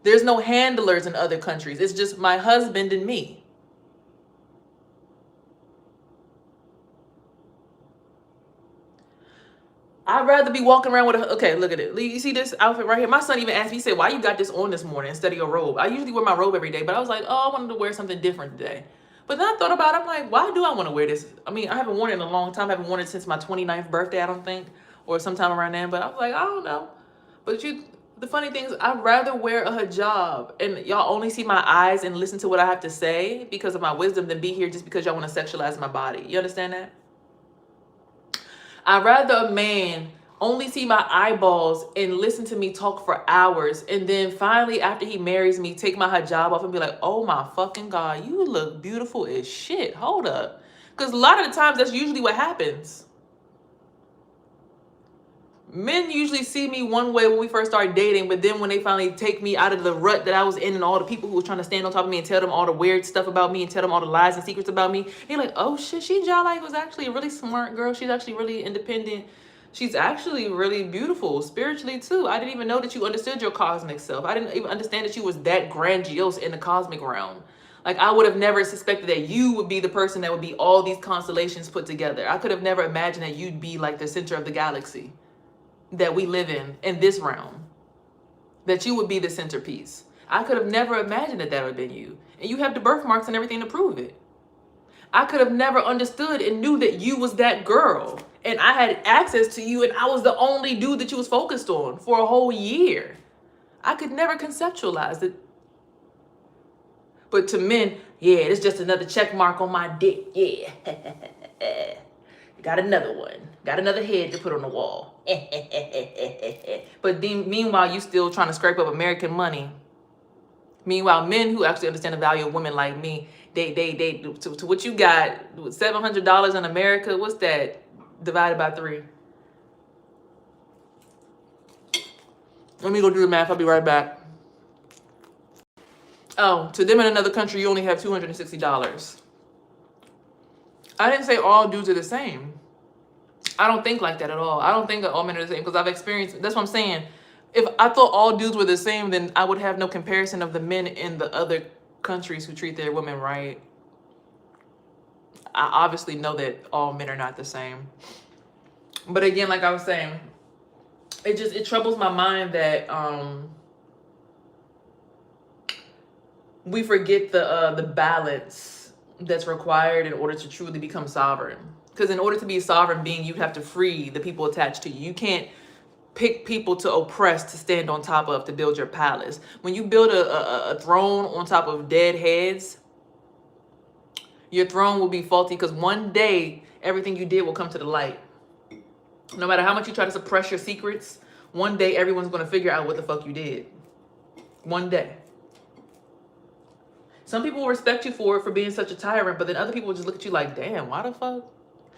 There's no handlers in other countries. It's just my husband and me. I'd rather be walking around with okay, look at it. You see this outfit right here? My son even asked me, he said, why you got this on this morning instead of your robe? I usually wear my robe every day, but I was like, oh, I wanted to wear something different today. But then I thought about it, I'm like, why do I want to wear this? I mean, I haven't worn it in a long time. I haven't worn it since my 29th birthday, I don't think, or sometime around then. But I was like, I don't know. But the funny thing is, I'd rather wear a hijab and y'all only see my eyes and listen to what I have to say because of my wisdom than be here just because y'all want to sexualize my body. You understand that? I'd rather a man only see my eyeballs and listen to me talk for hours, and then finally after he marries me take my hijab off and be like, oh my fucking God, you look beautiful as shit. Hold up. Because a lot of the times that's usually what happens. Men usually see me one way when we first start dating, but then when they finally take me out of the rut that I was in and all the people who was trying to stand on top of me and tell them all the weird stuff about me and tell them all the lies and secrets about me, they're like, oh shit, she like was actually a really smart girl. She's actually really independent. She's actually really beautiful spiritually too. I didn't even know that you understood your cosmic self. I didn't even understand that you was that grandiose in the cosmic realm. Like, I would have never suspected that you would be the person that would be all these constellations put together. I could have never imagined that you'd be like the center of the galaxy that we live in this realm, that you would be the centerpiece. I could have never imagined that would have been you. And you have the birthmarks and everything to prove it. I could have never understood and knew that you was that girl. And I had access to you and I was the only dude that you was focused on for a whole year. I could never conceptualize it. But to men, yeah, it's just another check mark on my dick. Yeah. Got another one. Got another head to put on the wall. But then, meanwhile, you still trying to scrape up American money. Meanwhile, men who actually understand the value of women like me, they to what you got, $700 in America, what's that divided by 3? Let me go do the math. I'll be right back. Oh, to them in another country, you only have $260. I didn't say all dudes are the same. I don't think like that at all. I don't think that all men are the same because I've experienced, that's what I'm saying. If I thought all dudes were the same, then I would have no comparison of the men in the other countries who treat their women right. I obviously know that all men are not the same. But again, like I was saying, it troubles my mind that we forget the balance that's required in order to truly become sovereign. Because in order to be a sovereign being, you have to free the people attached to you. You can't pick people to oppress, to stand on top of, to build your palace. When you build a throne on top of dead heads, your throne will be faulty because one day everything you did will come to the light. No matter how much you try to suppress your secrets, one day everyone's going to figure out what the fuck you did. One day. Some people will respect you for being such a tyrant, but then other people will just look at you like, damn, why the fuck?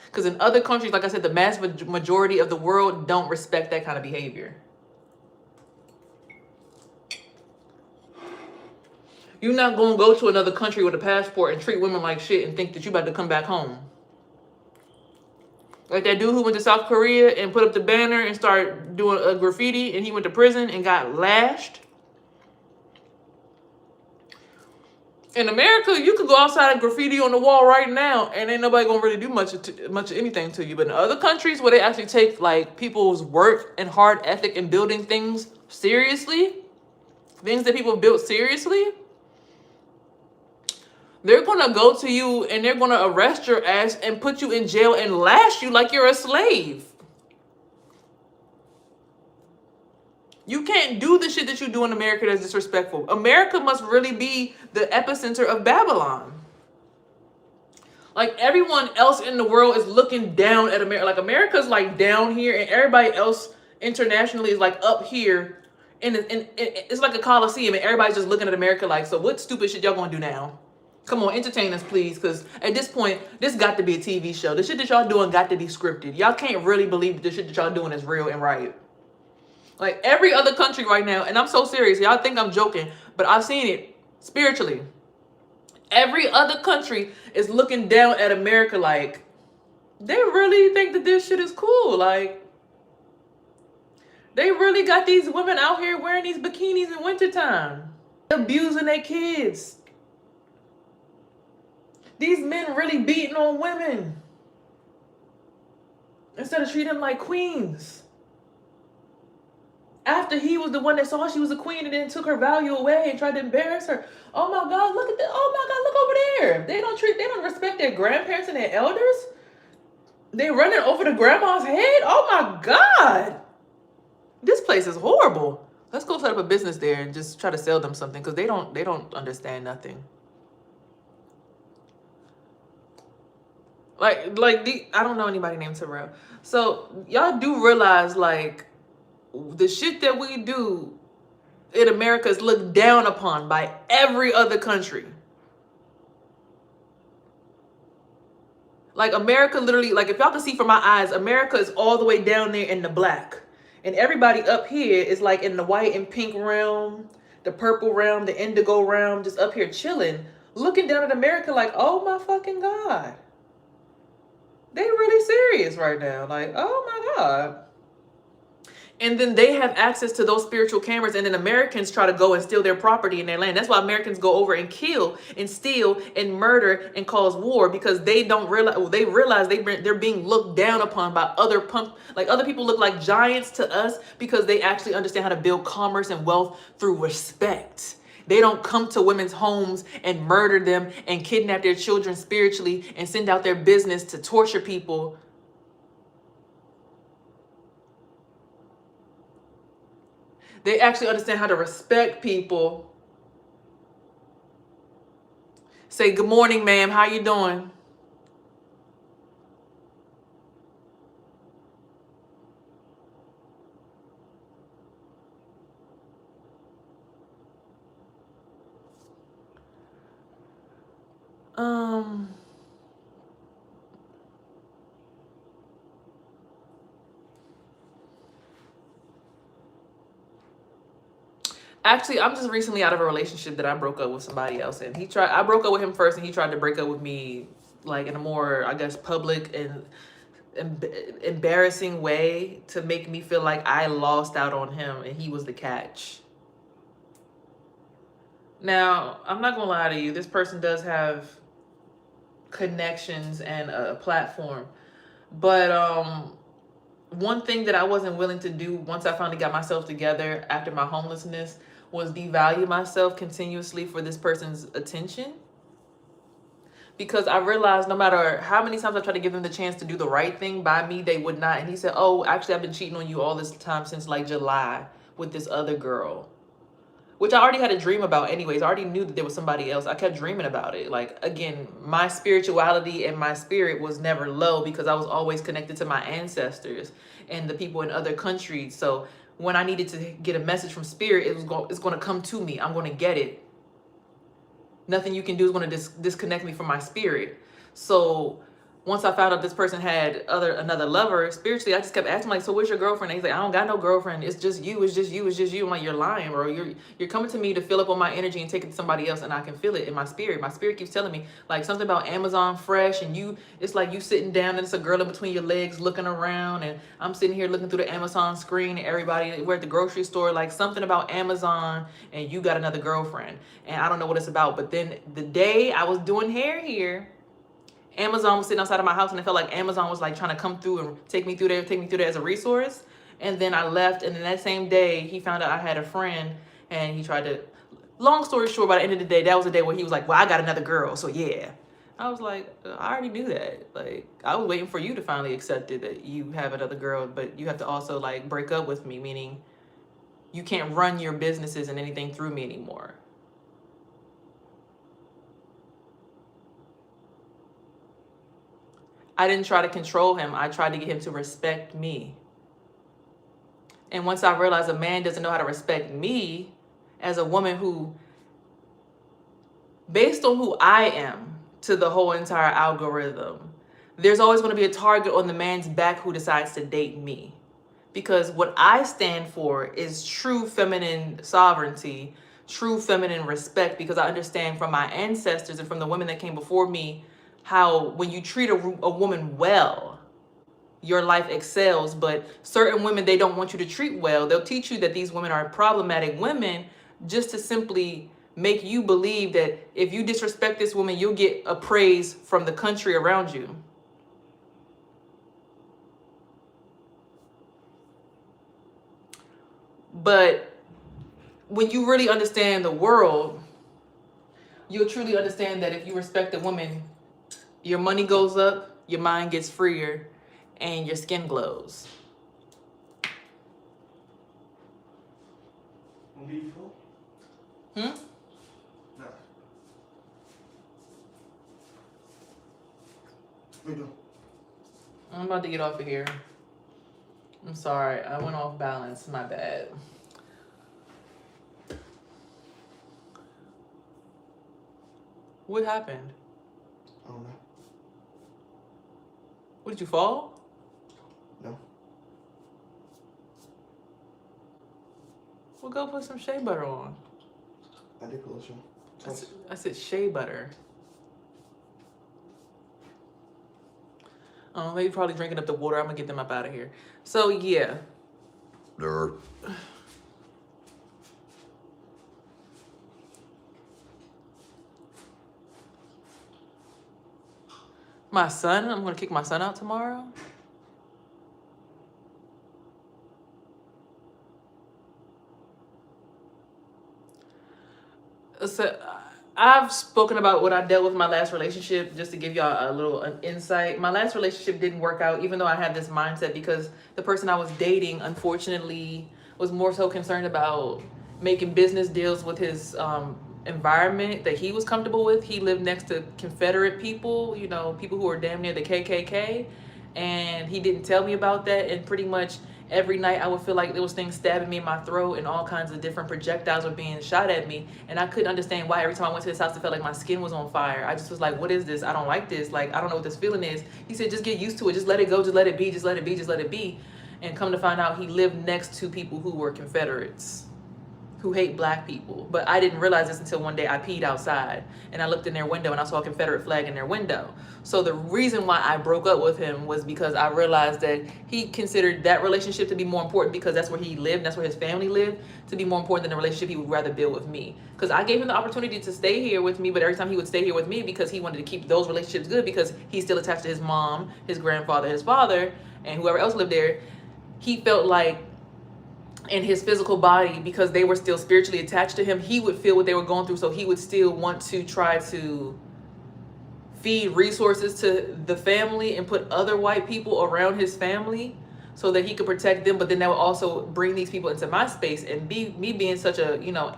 Because in other countries, like I said, the mass majority of the world don't respect that kind of behavior. You're not going to go to another country with a passport and treat women like shit and think that you about to come back home. Like that dude who went to South Korea and put up the banner and started doing a graffiti and he went to prison and got lashed. In America, you could go outside and graffiti on the wall right now and ain't nobody gonna really do much of anything to you. But in other countries where they actually take like people's work and hard ethic and building things seriously, things that people built seriously, they're gonna go to you and they're gonna arrest your ass and put you in jail and lash you like you're a slave. You can't do the shit that you do in America that's disrespectful. America must really be the epicenter of Babylon. Like everyone else in the world is looking down at America. Like America's like down here and everybody else internationally is like up here. And it's like a coliseum and everybody's just looking at America like, so what stupid shit y'all gonna do now? Come on, entertain us, please. Because at this point, this got to be a TV show. The shit that y'all doing got to be scripted. Y'all can't really believe that the shit that y'all doing is real and right. Like every other country right now, and I'm so serious, y'all think I'm joking, but I've seen it spiritually. Every other country is looking down at America like, they really think that this shit is cool. Like, they really got these women out here wearing these bikinis in wintertime, abusing their kids. These men really beating on women instead of treating them like queens. After he was the one that saw she was a queen and then took her value away and tried to embarrass her. Oh my God, look at that. Oh my God, look over there. They don't respect their grandparents and their elders. They running over the grandma's head. Oh my God. This place is horrible. Let's go set up a business there and just try to sell them something because they don't understand nothing. I don't know anybody named Terrell. So y'all do realize like the shit that we do in America is looked down upon by every other country. Like America literally, like if y'all can see from my eyes, America is all the way down there in the black. And everybody up here is like in the white and pink realm, the purple realm, the indigo realm, just up here chilling, looking down at America like, oh my fucking God. They really serious right now. Like, oh my God. And then they have access to those spiritual cameras, and then Americans try to go and steal their property in their land. That's why Americans go over and kill and steal and murder and cause war, because they don't realize, they're being looked down upon by other other people look like giants to us because they actually understand how to build commerce and wealth through respect. They don't come to women's homes and murder them and kidnap their children spiritually and send out their business to torture people. They actually understand how to respect people. Say, good morning, ma'am. How you doing? Actually, I'm just recently out of a relationship that I broke up with somebody else, and I broke up with him first, and he tried to break up with me like in a more, I guess, public and embarrassing way to make me feel like I lost out on him and he was the catch. Now, I'm not gonna lie to you, this person does have connections and a platform, but one thing that I wasn't willing to do once I finally got myself together after my homelessness was devalue myself continuously for this person's attention. Because I realized no matter how many times I tried to give them the chance to do the right thing by me, they would not. And he said, oh, actually, I've been cheating on you all this time since like July with this other girl, which I already had a dream about anyways. I already knew that there was somebody else. I kept dreaming about it. Like, again, my spirituality and my spirit was never low because I was always connected to my ancestors and the people in other countries. So when I needed to get a message from spirit, it's going to come to me. I'm going to get it. Nothing you can do is going to disconnect me from my spirit. So once I found out this person had another lover spiritually, I just kept asking like, so where's your girlfriend? And he's like, I don't got no girlfriend. It's just you. It's just you. It's just you. I'm like, you're lying, bro. You're coming to me to fill up on my energy and take it to somebody else, and I can feel it in my spirit. My spirit keeps telling me like something about Amazon Fresh, and it's like you sitting down and it's a girl in between your legs looking around, and I'm sitting here looking through the Amazon screen, and everybody, we're at the grocery store, like something about Amazon, and you got another girlfriend, and I don't know what it's about. But then the day I was doing hair here, Amazon was sitting outside of my house, and it felt like Amazon was like trying to come through and take me through there as a resource. And then I left, and then that same day he found out I had a friend, and he tried to, long story short, by the end of the day, that was the day where he was like, well, I got another girl, so yeah. I was like, I already knew that. Like, I was waiting for you to finally accept it that you have another girl, but you have to also like break up with me, meaning you can't run your businesses and anything through me anymore. I didn't try to control him. I tried to get him to respect me. And once I realized a man doesn't know how to respect me as a woman who, based on who I am to the whole entire algorithm, there's always going to be a target on the man's back who decides to date me. Because what I stand for is true feminine sovereignty, true feminine respect, because I understand from my ancestors and from the women that came before me how when you treat a woman well, your life excels. But certain women, they don't want you to treat well. They'll teach you that these women are problematic women just to simply make you believe that if you disrespect this woman, you'll get a praise from the country around you. But when you really understand the world, you'll truly understand that if you respect a woman, your money goes up, your mind gets freer, and your skin glows. Hmm? No. I'm about to get off of here. I'm sorry, I went off balance, my bad. What happened? I don't know. What, did you fall? No. Well, go put some shea butter on. I did put some. I said shea butter. Oh, they probably drinking up the water. I'm gonna get them up out of here. So yeah. My son, I'm gonna kick my son out tomorrow. So I've spoken about what I dealt with in my last relationship, just to give y'all a little insight. My last relationship didn't work out, even though I had this mindset, because the person I was dating, unfortunately, was more so concerned about making business deals with his environment that he was comfortable with. He lived next to Confederate people, you know, people who were damn near the KKK, and he didn't tell me about that. And pretty much every night I would feel like there was things stabbing me in my throat and all kinds of different projectiles were being shot at me. And I couldn't understand why every time I went to his house, it felt like my skin was on fire. I just was like, what is this? I don't like this. Like, I don't know what this feeling is. He said, just get used to it. Just let it go. Just let it be. Just let it be. Just let it be. And come to find out, he lived next to people who were Confederates, who hate black people. But I didn't realize this until one day I peed outside and I looked in their window and I saw a Confederate flag in their window. So the reason why I broke up with him was because I realized that he considered that relationship to be more important, because that's where he lived, that's where his family lived, to be more important than the relationship he would rather build with me. Because I gave him the opportunity to stay here with me, but every time he would stay here with me, because he wanted to keep those relationships good, because he's still attached to his mom, his grandfather, his father, and whoever else lived there, he felt like in his physical body, because they were still spiritually attached to him, he would feel what they were going through, so he would still want to try to feed resources to the family and put other white people around his family so that he could protect them. But then that would also bring these people into my space, and me being such a, you know,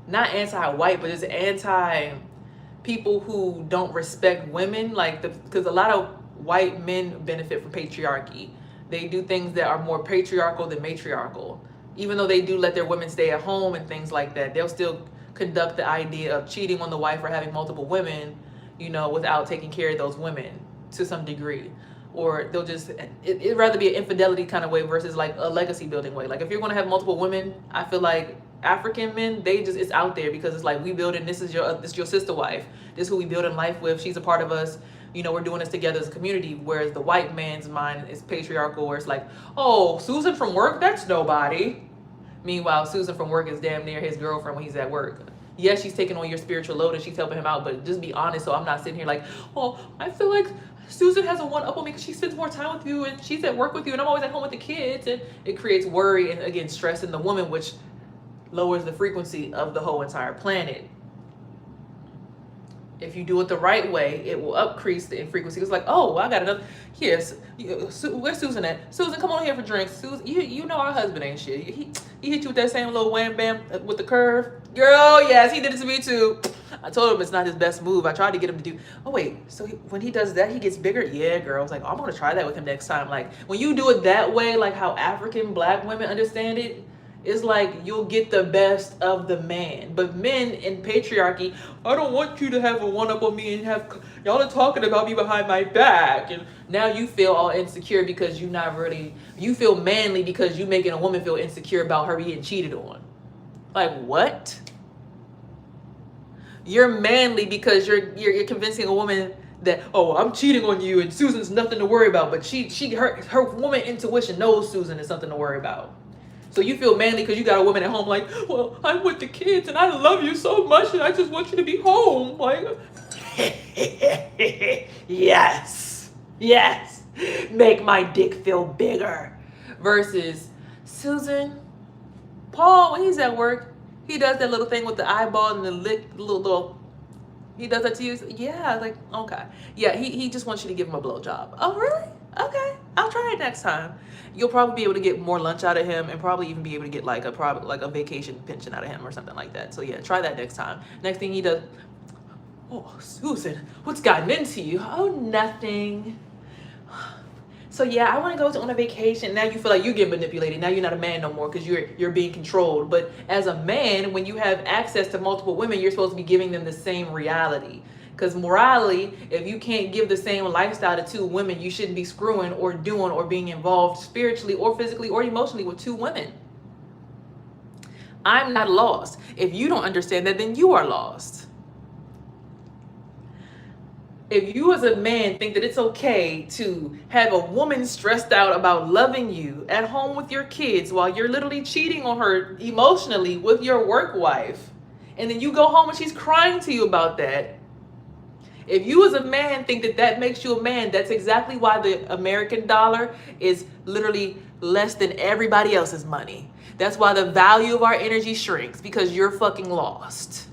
not anti-white, but just anti people who don't respect women, like because a lot of white men benefit from patriarchy. They do things that are more patriarchal than matriarchal. Even though they do let their women stay at home and things like that, they'll still conduct the idea of cheating on the wife or having multiple women, you know, without taking care of those women to some degree. Or they'll just, it'd rather be an infidelity kind of way versus like a legacy building way. Like if you're going to have multiple women, I feel like African men, it's out there, because it's like, we building, this is your sister wife. This is who we building life with. She's a part of us. You know, we're doing this together as a community. Whereas the white man's mind is patriarchal, where it's like, oh, Susan from work, that's nobody. Meanwhile, Susan from work is damn near his girlfriend when he's at work. Yes, she's taking on your spiritual load and she's helping him out, but just be honest, so I'm not sitting here like, oh, I feel like Susan has a one-up on me because she spends more time with you and she's at work with you and I'm always at home with the kids. And it creates worry and, again, stress in the woman, which lowers the frequency of the whole entire planet. If you do it the right way, it will increase the frequency. It's like, oh, I got another. Yes, where's Susan at? Susan, come on here for drinks. Susan, you know our husband ain't shit. He hit you with that same little wham bam with the curve. Girl, yes, he did it to me too. I told him it's not his best move. I tried to get him to do, oh wait, so when he does that, he gets bigger? Yeah, girl. I was like, oh, I'm gonna try that with him next time. Like, when you do it that way, like how African black women understand it, it's like you'll get the best of the man. But men in patriarchy, I don't want you to have a one-up on me and have y'all are talking about me behind my back. And now you feel all insecure because you feel manly because you making a woman feel insecure about her being cheated on. Like, what? You're manly because you're convincing a woman that, oh, I'm cheating on you and Susan's nothing to worry about. But her woman intuition knows Susan is something to worry about. So you feel manly because you got a woman at home like, well, I'm with the kids and I love you so much and I just want you to be home. Like, yes, make my dick feel bigger. Versus Susan, Paul, when he's at work, he does that little thing with the eyeball and the lick, little, he does that to you? Yeah, like, okay. Yeah, he just wants you to give him a blowjob. Oh, really? Okay, I'll try it next time. You'll probably be able to get more lunch out of him and probably even be able to get like a vacation pension out of him or something like that. So yeah, try that next time. Next thing he does, oh, Susan, what's gotten into you? Oh, nothing. So yeah, I want to go on a vacation. Now you feel like you're getting manipulated. Now you're not a man no more because you're being controlled. But as a man, when you have access to multiple women, you're supposed to be giving them the same reality. Because morally, if you can't give the same lifestyle to two women, you shouldn't be screwing or doing or being involved spiritually or physically or emotionally with two women. I'm not lost. If you don't understand that, then you are lost. If you as a man think that it's okay to have a woman stressed out about loving you at home with your kids while you're literally cheating on her emotionally with your work wife, and then you go home and she's crying to you about that, if you as a man think that that makes you a man, that's exactly why the American dollar is literally less than everybody else's money. That's why the value of our energy shrinks, because you're fucking lost.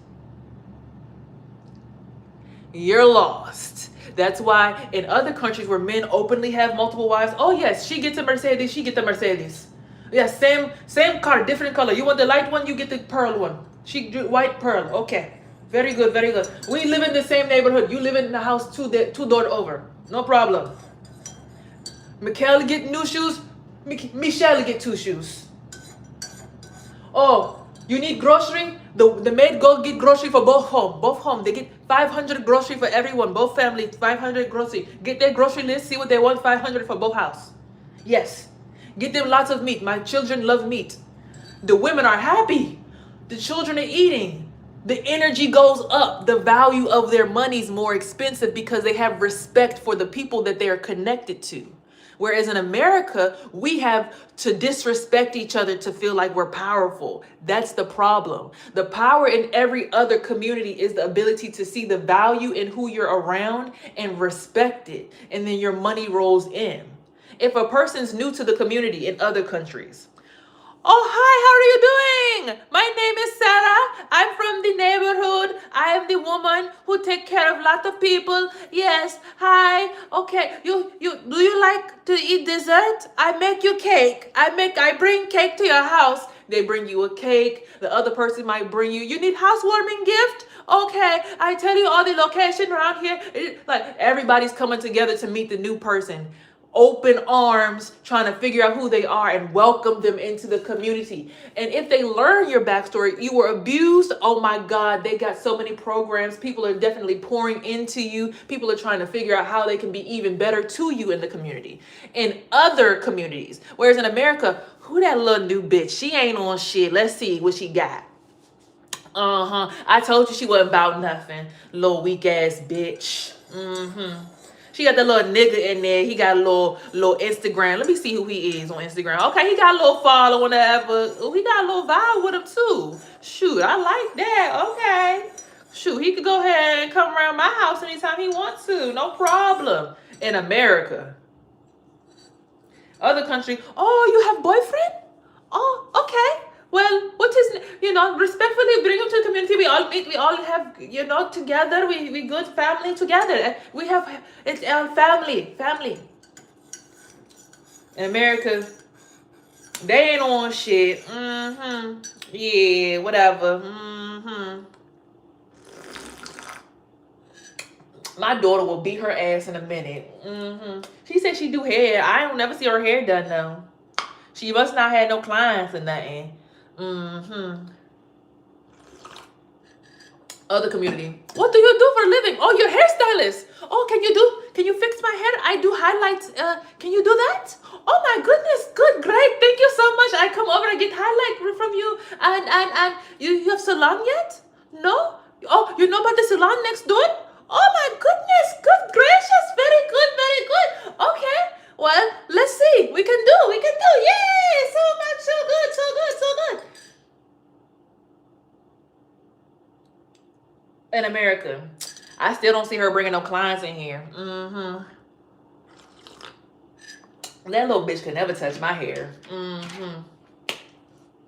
You're lost. That's why in other countries where men openly have multiple wives, oh yes, she gets a Mercedes, she gets a Mercedes. Yeah, same car, different color. You want the light one, you get the pearl one. She white pearl. Okay. Very good, very good. We live in the same neighborhood. You live in the house two doors over. No problem. Mikhail get new shoes. Michelle get 2 shoes. Oh, you need grocery? The maid go get grocery for both home. Both home. They get 500 grocery for everyone. Both families, 500 grocery. Get their grocery list. See what they want. 500 for both house. Yes. Get them lots of meat. My children love meat. The women are happy. The children are eating. The energy goes up. The value of their money is more expensive because they have respect for the people that they are connected to. Whereas in America, we have to disrespect each other to feel like we're powerful. That's the problem. The power in every other community is the ability to see the value in who you're around and respect it. And then your money rolls in. If a person's new to the community in other countries, oh, hi, how are you doing? My name is Sarah. I'm from the neighborhood. I am the woman who take care of a lot of people. Yes, hi. Okay, do you like to eat dessert? I make you cake. I bring cake to your house. They bring you a cake. The other person might bring you need housewarming gift? Okay, I tell you all the location around here. Like everybody's coming together to meet the new person. Open arms, trying to figure out who they are and welcome them into the community. And if they learn your backstory, you were abused. Oh my God, they got so many programs. People are definitely pouring into you. People are trying to figure out how they can be even better to you in the community. In other communities, whereas in America, who that little new bitch? She ain't on shit. Let's see what she got. I told you she wasn't about nothing. Little weak ass bitch. She got the little nigga in there. He got a little Instagram. Let me see who he is on Instagram. Okay, he got a little follow, whatever. Oh, he got a little vibe with him too. Shoot, I like that. Okay. Shoot, he could go ahead and come around my house anytime he wants to. No problem. In America. Other country. Oh, you have boyfriend? Oh, okay. Well, what is, respectfully bring him to the community. We all meet, we all have, together, we good family together. We have, it's family. In America, they ain't on shit. Yeah, whatever. My daughter will beat her ass in a minute. She said she do hair. I don't never see her hair done though. She must not have no clients or nothing. Other community. What do you do for a living? Oh, you're a hairstylist. Oh, can you fix my hair? I do highlights. Can you do that? Oh my goodness, good, great. Thank you so much. I come over and get highlight from you. And you have salon yet? No? Oh, you know about the salon next door? Oh my goodness, good gracious, very good. Okay. Well, let's see. We can do. Yay! So much, so good. In America, I still don't see her bringing no clients in here. That little bitch could never touch my hair.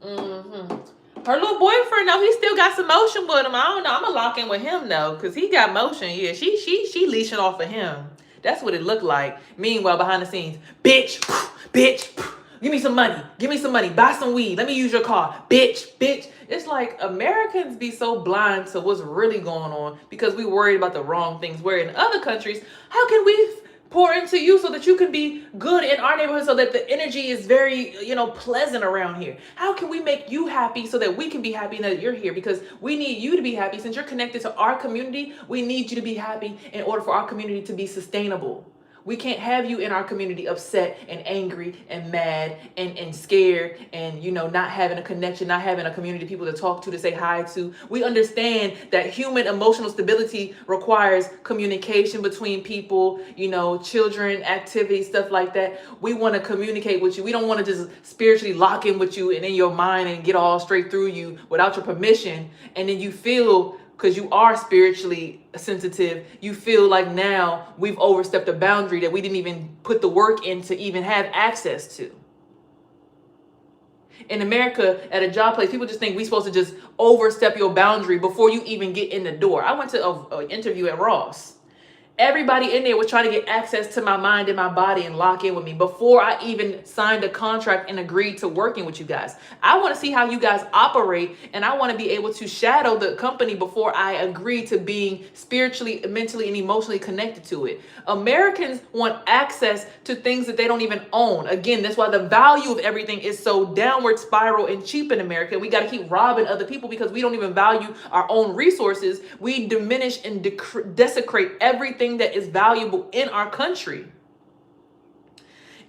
Her little boyfriend, though, he still got some motion with him. I don't know. I'm gonna lock in with him though, cause he got motion. Yeah, she leashing off of him. That's what it looked like. Meanwhile, behind the scenes, bitch, give me some money, buy some weed, let me use your car, bitch. It's like Americans be so blind to what's really going on because we worried about the wrong things. Where in other countries, how can we pour into you so that you can be good in our neighborhood, so that the energy is very, pleasant around here? How can we make you happy so that we can be happy that you're here? Because we need you to be happy. Since you're connected to our community, we need you to be happy in order for our community to be sustainable. We can't have you in our community upset and angry and mad and scared and, not having a connection, not having a community of people to talk to say hi to. We understand that human emotional stability requires communication between people, children, activities, stuff like that. We want to communicate with you. We don't want to just spiritually lock in with you and in your mind and get all straight through you without your permission. And then you feel, because you are spiritually sensitive, you feel like now we've overstepped a boundary that we didn't even put the work in to even have access to. In America, at a job place, people just think we're supposed to just overstep your boundary before you even get in the door. I went to an interview at Ross. Everybody in there was trying to get access to my mind and my body and lock in with me before I even signed a contract and agreed to working with you guys. I want to see how you guys operate, and I want to be able to shadow the company before I agree to being spiritually, mentally, and emotionally connected to it. Americans want access to things that they don't even own. Again, that's why the value of everything is so downward spiral and cheap in America. We got to keep robbing other people because we don't even value our own resources. We diminish and desecrate everything that is valuable in our country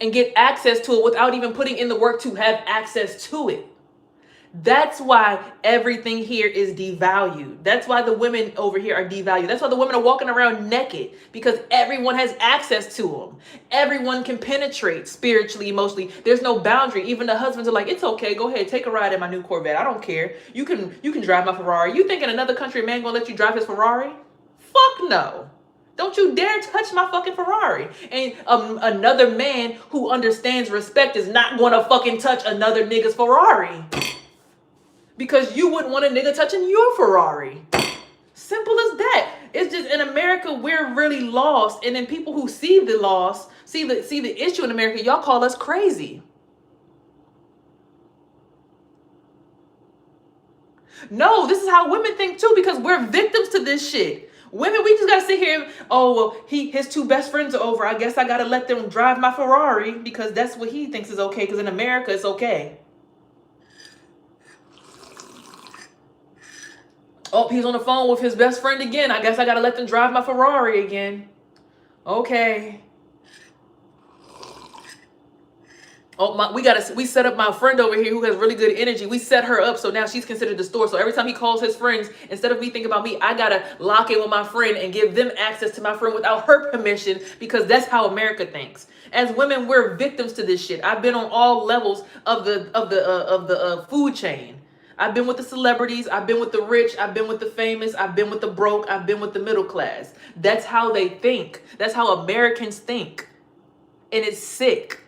and get access to it without even putting in the work to have access to it. That's why everything here is devalued. That's why the women over here are devalued. That's why the women are walking around naked, because everyone has access to them. Everyone can penetrate spiritually, emotionally. There's no boundary. Even the husbands are like, it's okay, go ahead, take a ride in my new Corvette. I don't care. You can drive my Ferrari. You think in another country a man gonna let you drive his Ferrari? Fuck no. Don't you dare touch my fucking Ferrari. And another man who understands respect is not gonna fucking touch another nigga's Ferrari. Because you wouldn't want a nigga touching your Ferrari. Simple as that. It's just in America, we're really lost. And then people who see the loss, see the issue in America, y'all call us crazy. No, this is how women think too, because we're victims to this shit. Women, we just gotta sit here and, oh, well, his two best friends are over. I guess I gotta let them drive my Ferrari because that's what he thinks is okay, because in America, it's okay. Oh, he's on the phone with his best friend again. I guess I gotta let them drive my Ferrari again. Okay. Oh, we set up my friend over here who has really good energy. We set her up, so now she's considered the store. So every time he calls his friends, instead of me thinking about me, I gotta lock in with my friend and give them access to my friend without her permission, because that's how America thinks. As women, we're victims to this shit. I've been on all levels of the food chain. I've been with the celebrities, I've been with the rich, I've been with the famous, I've been with the broke, I've been with the middle class. That's how they think. That's how Americans think. And it's sick.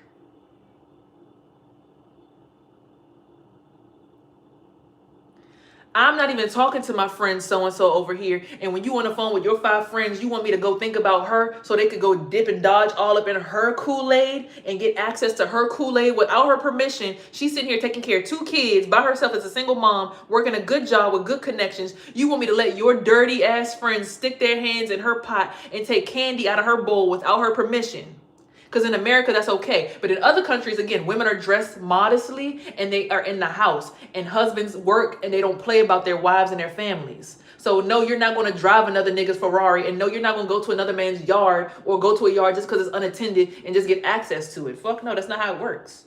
I'm not even talking to my friend so-and-so over here. And when you on the phone with your 5 friends, you want me to go think about her so they could go dip and dodge all up in her Kool-Aid and get access to her Kool-Aid without her permission. She's sitting here taking care of 2 kids by herself as a single mom, working a good job with good connections. You want me to let your dirty ass friends stick their hands in her pot and take candy out of her bowl without her permission? Because in America, that's okay. But in other countries, again, women are dressed modestly and they are in the house. And husbands work and they don't play about their wives and their families. So no, you're not going to drive another nigga's Ferrari. And no, you're not going to go to another man's yard or go to a yard just because it's unattended and just get access to it. Fuck no, that's not how it works.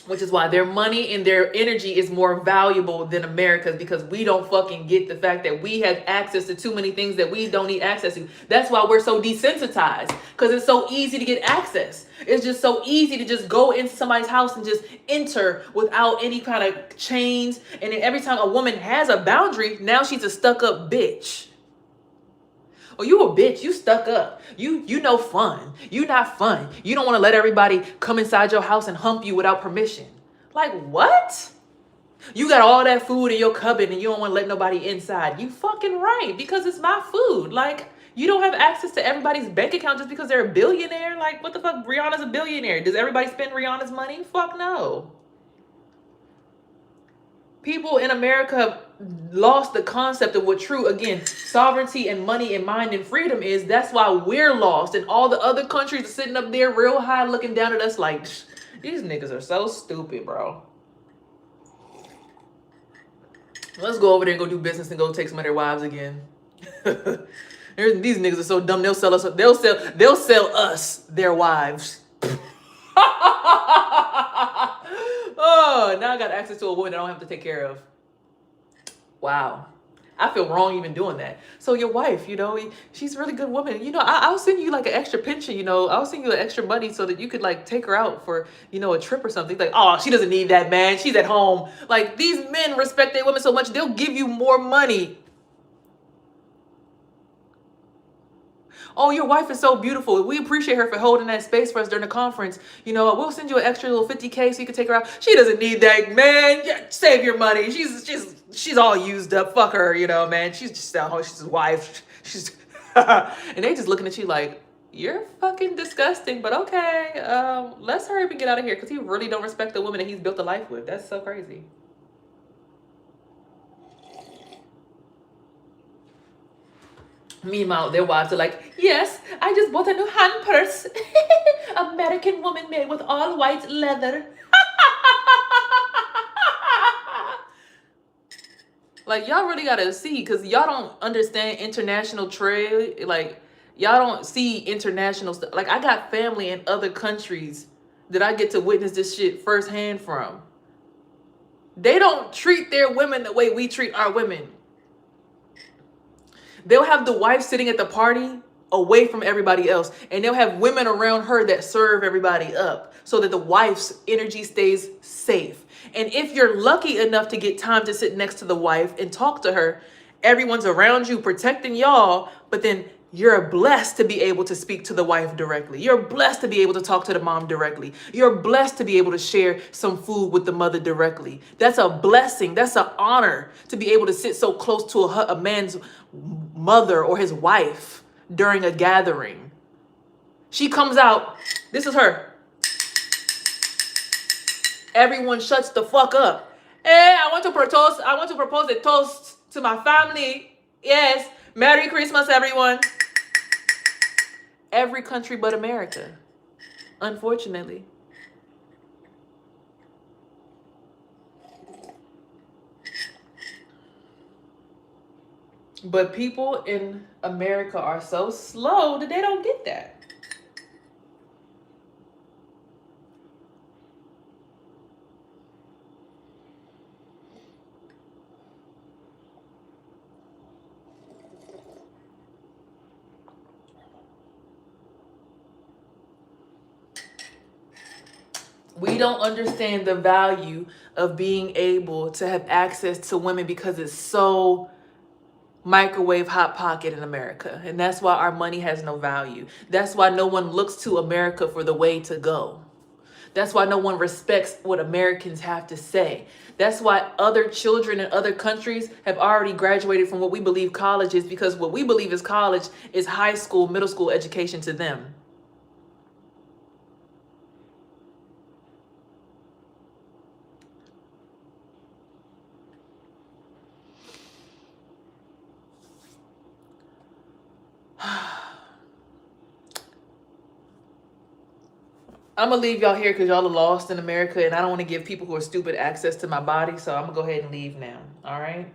Which is why their money and their energy is more valuable than America's, because we don't fucking get the fact that we have access to too many things that we don't need access to. That's why we're so desensitized, because it's so easy to get access. It's just so easy to just go into somebody's house and just enter without any kind of chains. And then every time a woman has a boundary, now she's a stuck-up bitch. Oh, you a bitch. You stuck up. You no fun. You not fun. You don't want to let everybody come inside your house and hump you without permission. Like, what? You got all that food in your cupboard and you don't want to let nobody inside. You fucking right, because it's my food. Like, you don't have access to everybody's bank account just because they're a billionaire. Like, what the fuck? Rihanna's a billionaire. Does everybody spend Rihanna's money? Fuck no. People in America have lost the concept of what true, again, sovereignty and money and mind and freedom is. That's why we're lost. And all the other countries are sitting up there real high looking down at us like, these niggas are so stupid, bro. Let's go over there and go do business and go take some of their wives again. These niggas are so dumb. They'll sell us. They'll sell us their wives. Oh, now I got access to a woman that I don't have to take care of. Wow. I feel wrong even doing that. So your wife, she's a really good woman. I'll send you like an extra pension, I'll send you an extra money so that you could like take her out for, a trip or something. Like, oh, she doesn't need that, man. She's at home. Like, these men respect their women so much, they'll give you more money. Oh, your wife is so beautiful. We appreciate her for holding that space for us during the conference. We'll send you an extra little $50K so you can take her out. She doesn't need that, man. Yeah, save your money. She's all used up. Fuck her, man. She's just at home. She's his wife. She's and they just looking at you like, you're fucking disgusting. But okay, let's hurry up and get out of here because he really don't respect the woman that he's built a life with. That's so crazy. Meanwhile, their wives are like, yes, I just bought a new hand purse. American woman made with all white leather. Like, y'all really gotta see, because y'all don't understand international trade. Like, y'all don't see international stuff. Like, I got family in other countries that I get to witness this shit firsthand from. They don't treat their women the way we treat our women. They'll have the wife sitting at the party away from everybody else, and they'll have women around her that serve everybody up so that the wife's energy stays safe. And if you're lucky enough to get time to sit next to the wife and talk to her, everyone's around you protecting y'all, but then you're blessed to be able to speak to the wife directly. You're blessed to be able to talk to the mom directly. You're blessed to be able to share some food with the mother directly. That's a blessing. That's an honor to be able to sit so close to a man's mother or his wife during a gathering. She comes out. This is her. Everyone shuts the fuck up. Hey, I want to propose a toast to my family. Yes. Merry Christmas, everyone. Every country but America, unfortunately. But people in America are so slow that they don't get that. We don't understand the value of being able to have access to women because it's so microwave hot pocket in America. And that's why our money has no value. That's why no one looks to America for the way to go. That's why no one respects what Americans have to say. That's why other children in other countries have already graduated from what we believe college is, because what we believe is college is high school, middle school education to them. I'm gonna leave y'all here because y'all are lost in America, and I don't want to give people who are stupid access to my body, so I'm gonna go ahead and leave now. All right.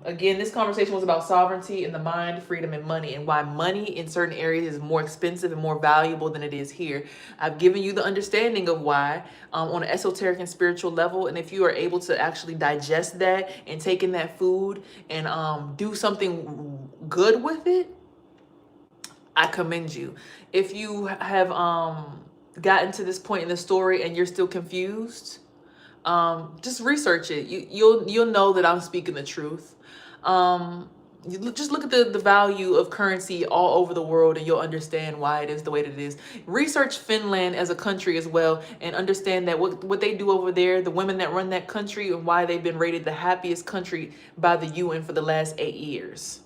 Again, this conversation was about sovereignty in the mind, freedom, and money, and why money in certain areas is more expensive and more valuable than it is here. I've given you the understanding of why on an esoteric and spiritual level, and if you are able to actually digest that and take in that food and do something good with it, I commend you. If you have gotten to this point in the story and you're still confused, just research it. You'll know that I'm speaking the truth. Just look at the value of currency all over the world, and you'll understand why it is the way that it is. Research Finland as a country as well, and understand that what they do over there, the women that run that country, and why they've been rated the happiest country by the UN for the last 8 years.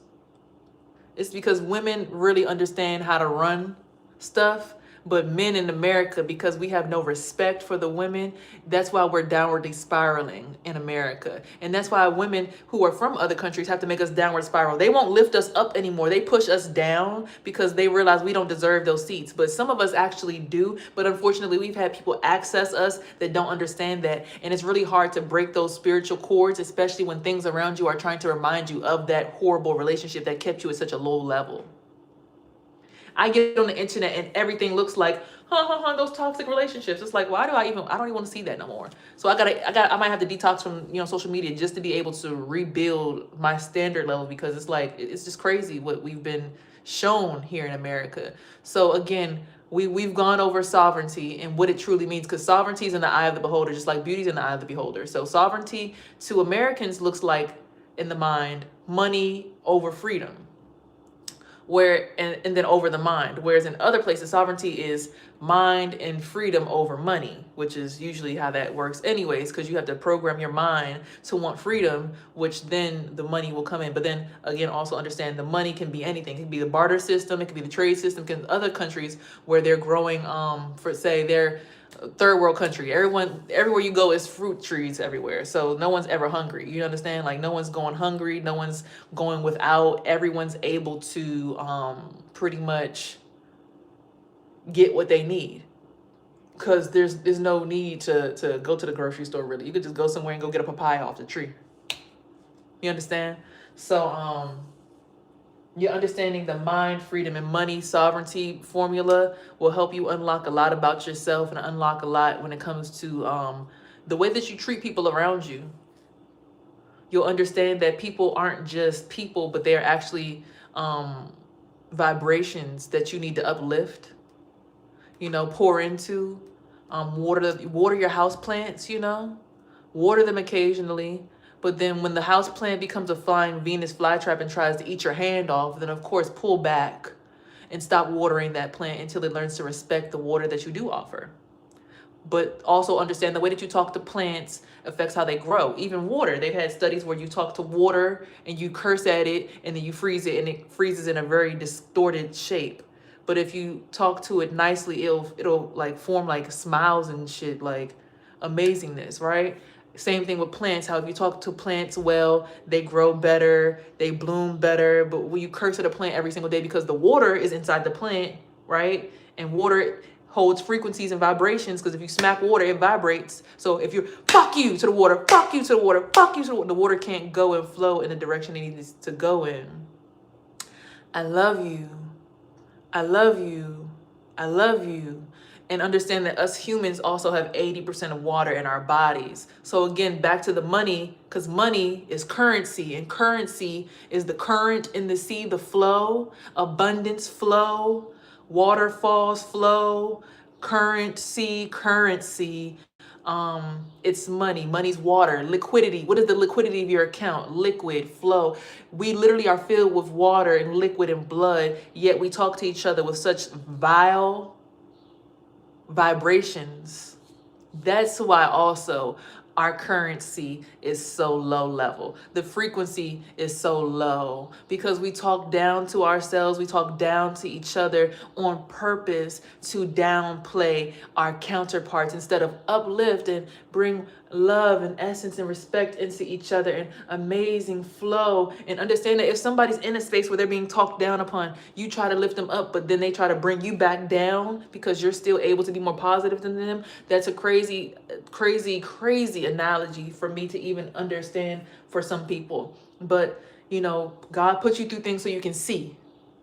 It's because women really understand how to run stuff, But men in America, because we have no respect for the women, that's why we're downwardly spiraling in America. And that's why women who are from other countries have to make us downward spiral. They won't lift us up anymore. They push us down because they realize we don't deserve those seats. But some of us actually do. But unfortunately, we've had people access us that don't understand that. And it's really hard to break those spiritual cords, especially when things around you are trying to remind you of that horrible relationship that kept you at such a low level. I get on the internet and everything looks like, those toxic relationships. It's like, I don't even want to see that no more. So I might have to detox from, social media just to be able to rebuild my standard level, because it's like, it's just crazy what we've been shown here in America. So again, we've gone over sovereignty and what it truly means, because sovereignty is in the eye of the beholder, just like beauty is in the eye of the beholder. So sovereignty to Americans looks like, in the mind, money over freedom, and then over the mind. Whereas in other places, sovereignty is mind and freedom over money, which is usually how that works anyways, because you have to program your mind to want freedom, which then the money will come in. But then again, also understand the money can be anything. It can be the barter system, it can be the trade system. Because other countries where they're growing, for say they're third world country, everywhere you go is fruit trees everywhere, so no one's ever hungry. You understand? Like, no one's going hungry, no one's going without. Everyone's able to pretty much get what they need, because there's no need to go to the grocery store. Really, you could just go somewhere and go get a papaya off the tree. You understand? So you're understanding the mind, freedom, and money sovereignty formula will help you unlock a lot about yourself, and unlock a lot when it comes to the way that you treat people around you. You'll understand that people aren't just people, but they're actually vibrations that you need to uplift, pour into, water your house plants, water them occasionally. But then when the house plant becomes a flying Venus flytrap and tries to eat your hand off, then of course pull back and stop watering that plant until it learns to respect the water that you do offer. But also understand the way that you talk to plants affects how they grow. Even water, they've had studies where you talk to water and you curse at it, and then you freeze it, and it freezes in a very distorted shape. But if you talk to it nicely, it'll like form like smiles and shit, like amazingness, right? Same thing with plants. How if you talk to plants well, they grow better, they bloom better. But when you curse at a plant every single day, because the water is inside the plant, right? And water holds frequencies and vibrations, because if you smack water, it vibrates. So if you fuck you to the water, fuck you to the water, fuck you to the water can't go and flow in the direction it needs to go in. I love you. I love you. I love you. And understand that us humans also have 80% of water in our bodies. So again, back to the money, because money is currency, and currency is the current in the sea, the flow, abundance flow, waterfalls flow, currency. It's money. Money's water. Liquidity. What is the liquidity of your account? Liquid, flow. We literally are filled with water and liquid and blood, yet we talk to each other with such vile vibrations. That's why also our currency is so low level. The frequency is so low, because we talk down to ourselves, we talk down to each other on purpose to downplay our counterparts, instead of uplift and bring love and essence and respect into each other and amazing flow. And understand that if somebody's in a space where they're being talked down upon, you try to lift them up, but then they try to bring you back down because you're still able to be more positive than them. That's a crazy analogy for me to even understand for some people. But God puts you through things so you can see,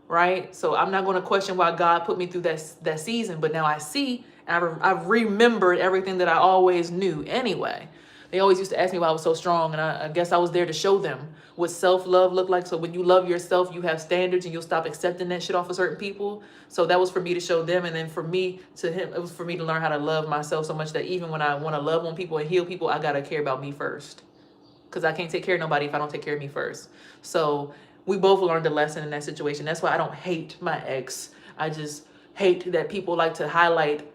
right? So I'm not going to question why God put me through that season, but now I see. I've remembered everything that I always knew anyway. They always used to ask me why I was so strong, and I guess I was there to show them what self-love looked like. So when you love yourself, you have standards, and you'll stop accepting that shit off of certain people. So that was for me to show them, and then for me to him, it was for me to learn how to love myself so much that even when I want to love on people and heal people, I gotta care about me first, because I can't take care of nobody if I don't take care of me first. So we both learned a lesson in that situation. That's why I don't hate my ex. I just hate that people like to highlight,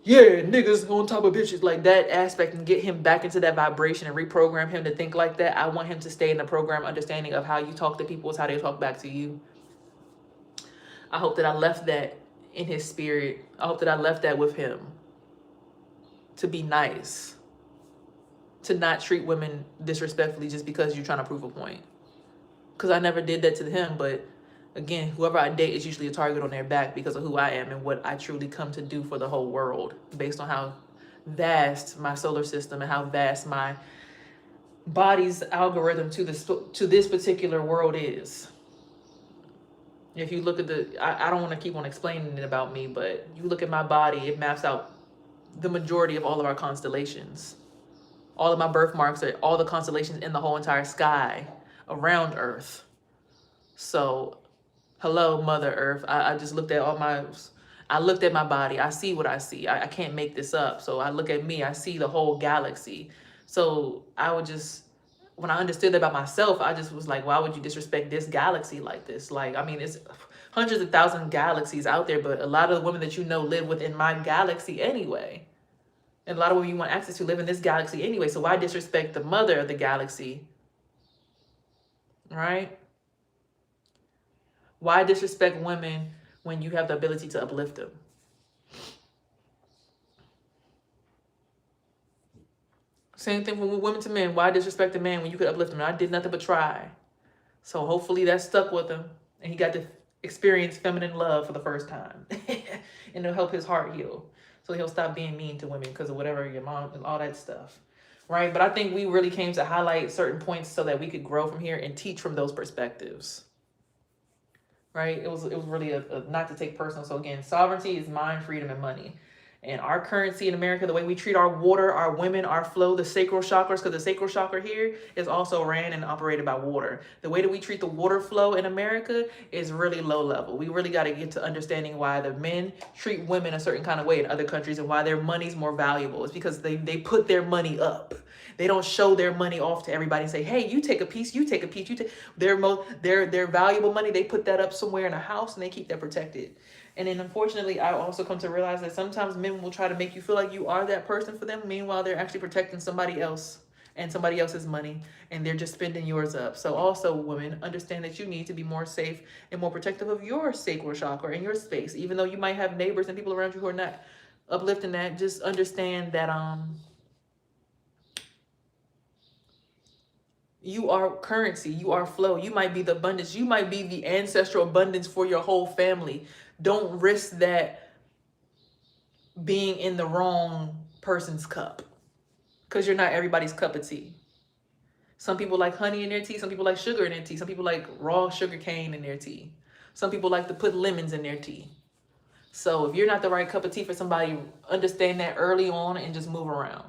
niggas on top of bitches, like that aspect, and get him back into that vibration and reprogram him to think like that. I want him to stay in the program understanding of how you talk to people is how they talk back to you. I hope that I left that in his spirit. I hope that I left that with him. To be nice. To not treat women disrespectfully just because you're trying to prove a point. Because I never did that to him, but again, whoever I date is usually a target on their back because of who I am and what I truly come to do for the whole world, based on how vast my solar system and how vast my body's algorithm to this particular world is. If you look at I don't want to keep on explaining it about me, but you look at my body, it maps out the majority of all of our constellations. All of my birthmarks are all the constellations in the whole entire sky around Earth. So, hello, Mother Earth. I just looked at I looked at my body. I see what I see. I can't make this up. So I look at me, I see the whole galaxy. So when I understood that about myself, I just was like, why would you disrespect this galaxy like this? Like, I mean, it's hundreds of thousands of galaxies out there, but a lot of the women that you know live within my galaxy anyway. And a lot of women you want access to live in this galaxy anyway. So why disrespect the mother of the galaxy? Right? Why disrespect women when you have the ability to uplift them? Same thing from women to men. Why disrespect a man when you could uplift him? I did nothing but try. So hopefully that stuck with him and he got to experience feminine love for the first time. And it'll help his heart heal. So he'll stop being mean to women because of whatever your mom and all that stuff. Right? But I think we really came to highlight certain points so that we could grow from here and teach from those perspectives. Right? It was really a not to take personal. So again, sovereignty is mind, freedom, and money. And our currency in America, the way we treat our water, our women, our flow, the sacral chakras, because the sacral chakra here is also ran and operated by water. The way that we treat the water flow in America is really low level. We really got to get to understanding why the men treat women a certain kind of way in other countries and why their money's more valuable. It's because they put their money up. They don't show their money off to everybody and say, hey, you take a piece, you take a piece, you take their valuable money. They put that up somewhere in a house and they keep that protected. And then unfortunately, I also come to realize that sometimes men will try to make you feel like you are that person for them. Meanwhile, they're actually protecting somebody else and somebody else's money, and they're just spending yours up. So also, women, understand that you need to be more safe and more protective of your sacral chakra and your space. Even though you might have neighbors and people around you who are not uplifting that, just understand that you are currency, you are flow, you might be the abundance, you might be the ancestral abundance for your whole family. Don't risk that being in the wrong person's cup, because you're not everybody's cup of tea. Some people like honey in their tea, some people like sugar in their tea, some people like raw sugar cane in their tea. Some people like to put lemons in their tea. So if you're not the right cup of tea for somebody, understand that early on and just move around.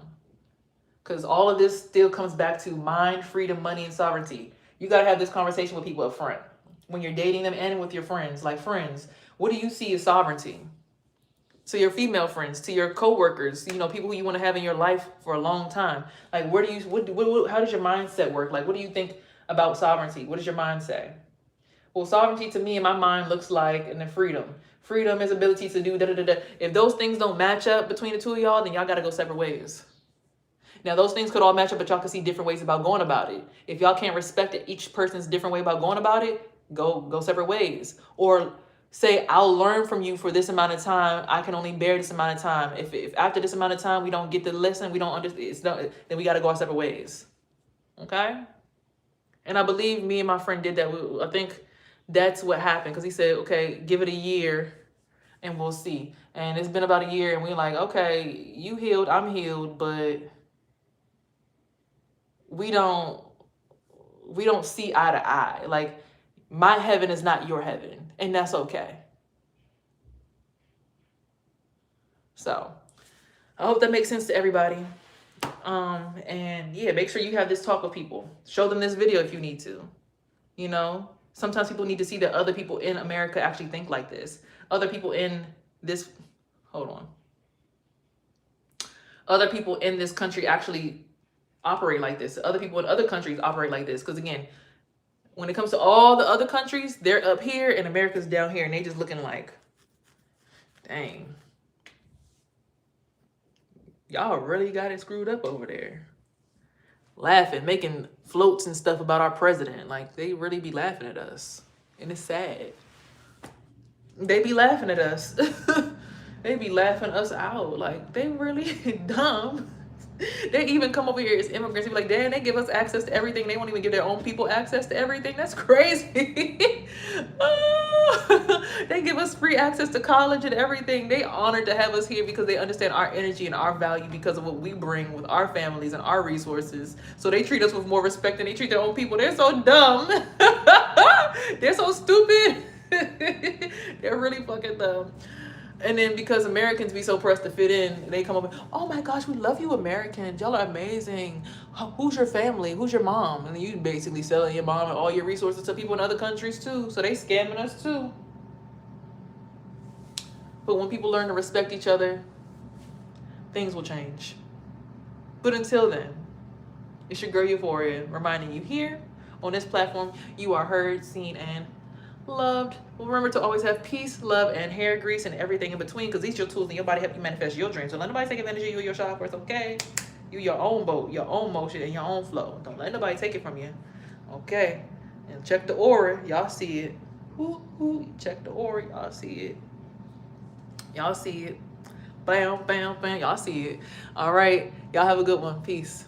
Because all of this still comes back to mind, freedom, money, and sovereignty. You got to have this conversation with people up front. When you're dating them and with your friends. Like, friends, what do you see as sovereignty? To your female friends, to your coworkers, people who you want to have in your life for a long time. Like, how does your mindset work? Like, what do you think about sovereignty? What does your mind say? Well, sovereignty to me in my mind looks like, and then freedom. Freedom is ability to do da-da-da-da. If those things don't match up between the two of y'all, then y'all got to go separate ways. Now, those things could all match up, but y'all can see different ways about going about it. If y'all can't respect it, each person's different way about going about it, go separate ways. Or say, I'll learn from you for this amount of time. I can only bear this amount of time. If after this amount of time we don't get the lesson, we don't understand, then we got to go our separate ways. Okay? And I believe me and my friend did that. I think that's what happened, because he said, okay, give it a year and we'll see. And it's been about a year and we're like, okay, you healed, I'm healed, but we don't see eye to eye. Like, my heaven is not your heaven, and that's okay. So I hope that makes sense to everybody. And yeah, make sure you have this talk with people. Show them this video if you need to. Sometimes people need to see that other people in America actually think like this. Other people in this country actually operate like this. Other people in other countries operate like this. Because again, when it comes to all the other countries, they're up here and America's down here, and they just looking like, dang, y'all really got it screwed up over there. Laughing, making floats and stuff about our president. Like, they really be laughing at us. And it's sad. They be laughing at us. They be laughing us out. Like, they really dumb. They even come over here as immigrants and be like, damn, they give us access to everything. They won't even give their own people access to everything. That's crazy. Oh, they give us free access to college and everything. They honored to have us here because they understand our energy and our value because of what we bring with our families and our resources. So they treat us with more respect than they treat their own people. They're so dumb. They're so stupid. They're really fucking dumb. And then because Americans be so pressed to fit in, they come up and, oh my gosh, we love you Americans. Y'all are amazing. Who's your family? Who's your mom? And then you basically selling your mom and all your resources to people in other countries too. So they scamming us too. But when people learn to respect each other, things will change. But until then, it's your girl Euphoria reminding you here on this platform, you are heard, seen, and loved. Well, remember to always have peace, love, and hair grease and everything in between, because these are your tools in your body help you manifest your dreams. So let nobody take advantage of you or your chakras, okay? You your own boat, your own motion, and your own flow. Don't let nobody take it from you, okay? And check the aura, y'all see it. Ooh, check the aura, y'all see it. Y'all see it. Bam, bam, bam, y'all see it. All right, y'all have a good one. Peace.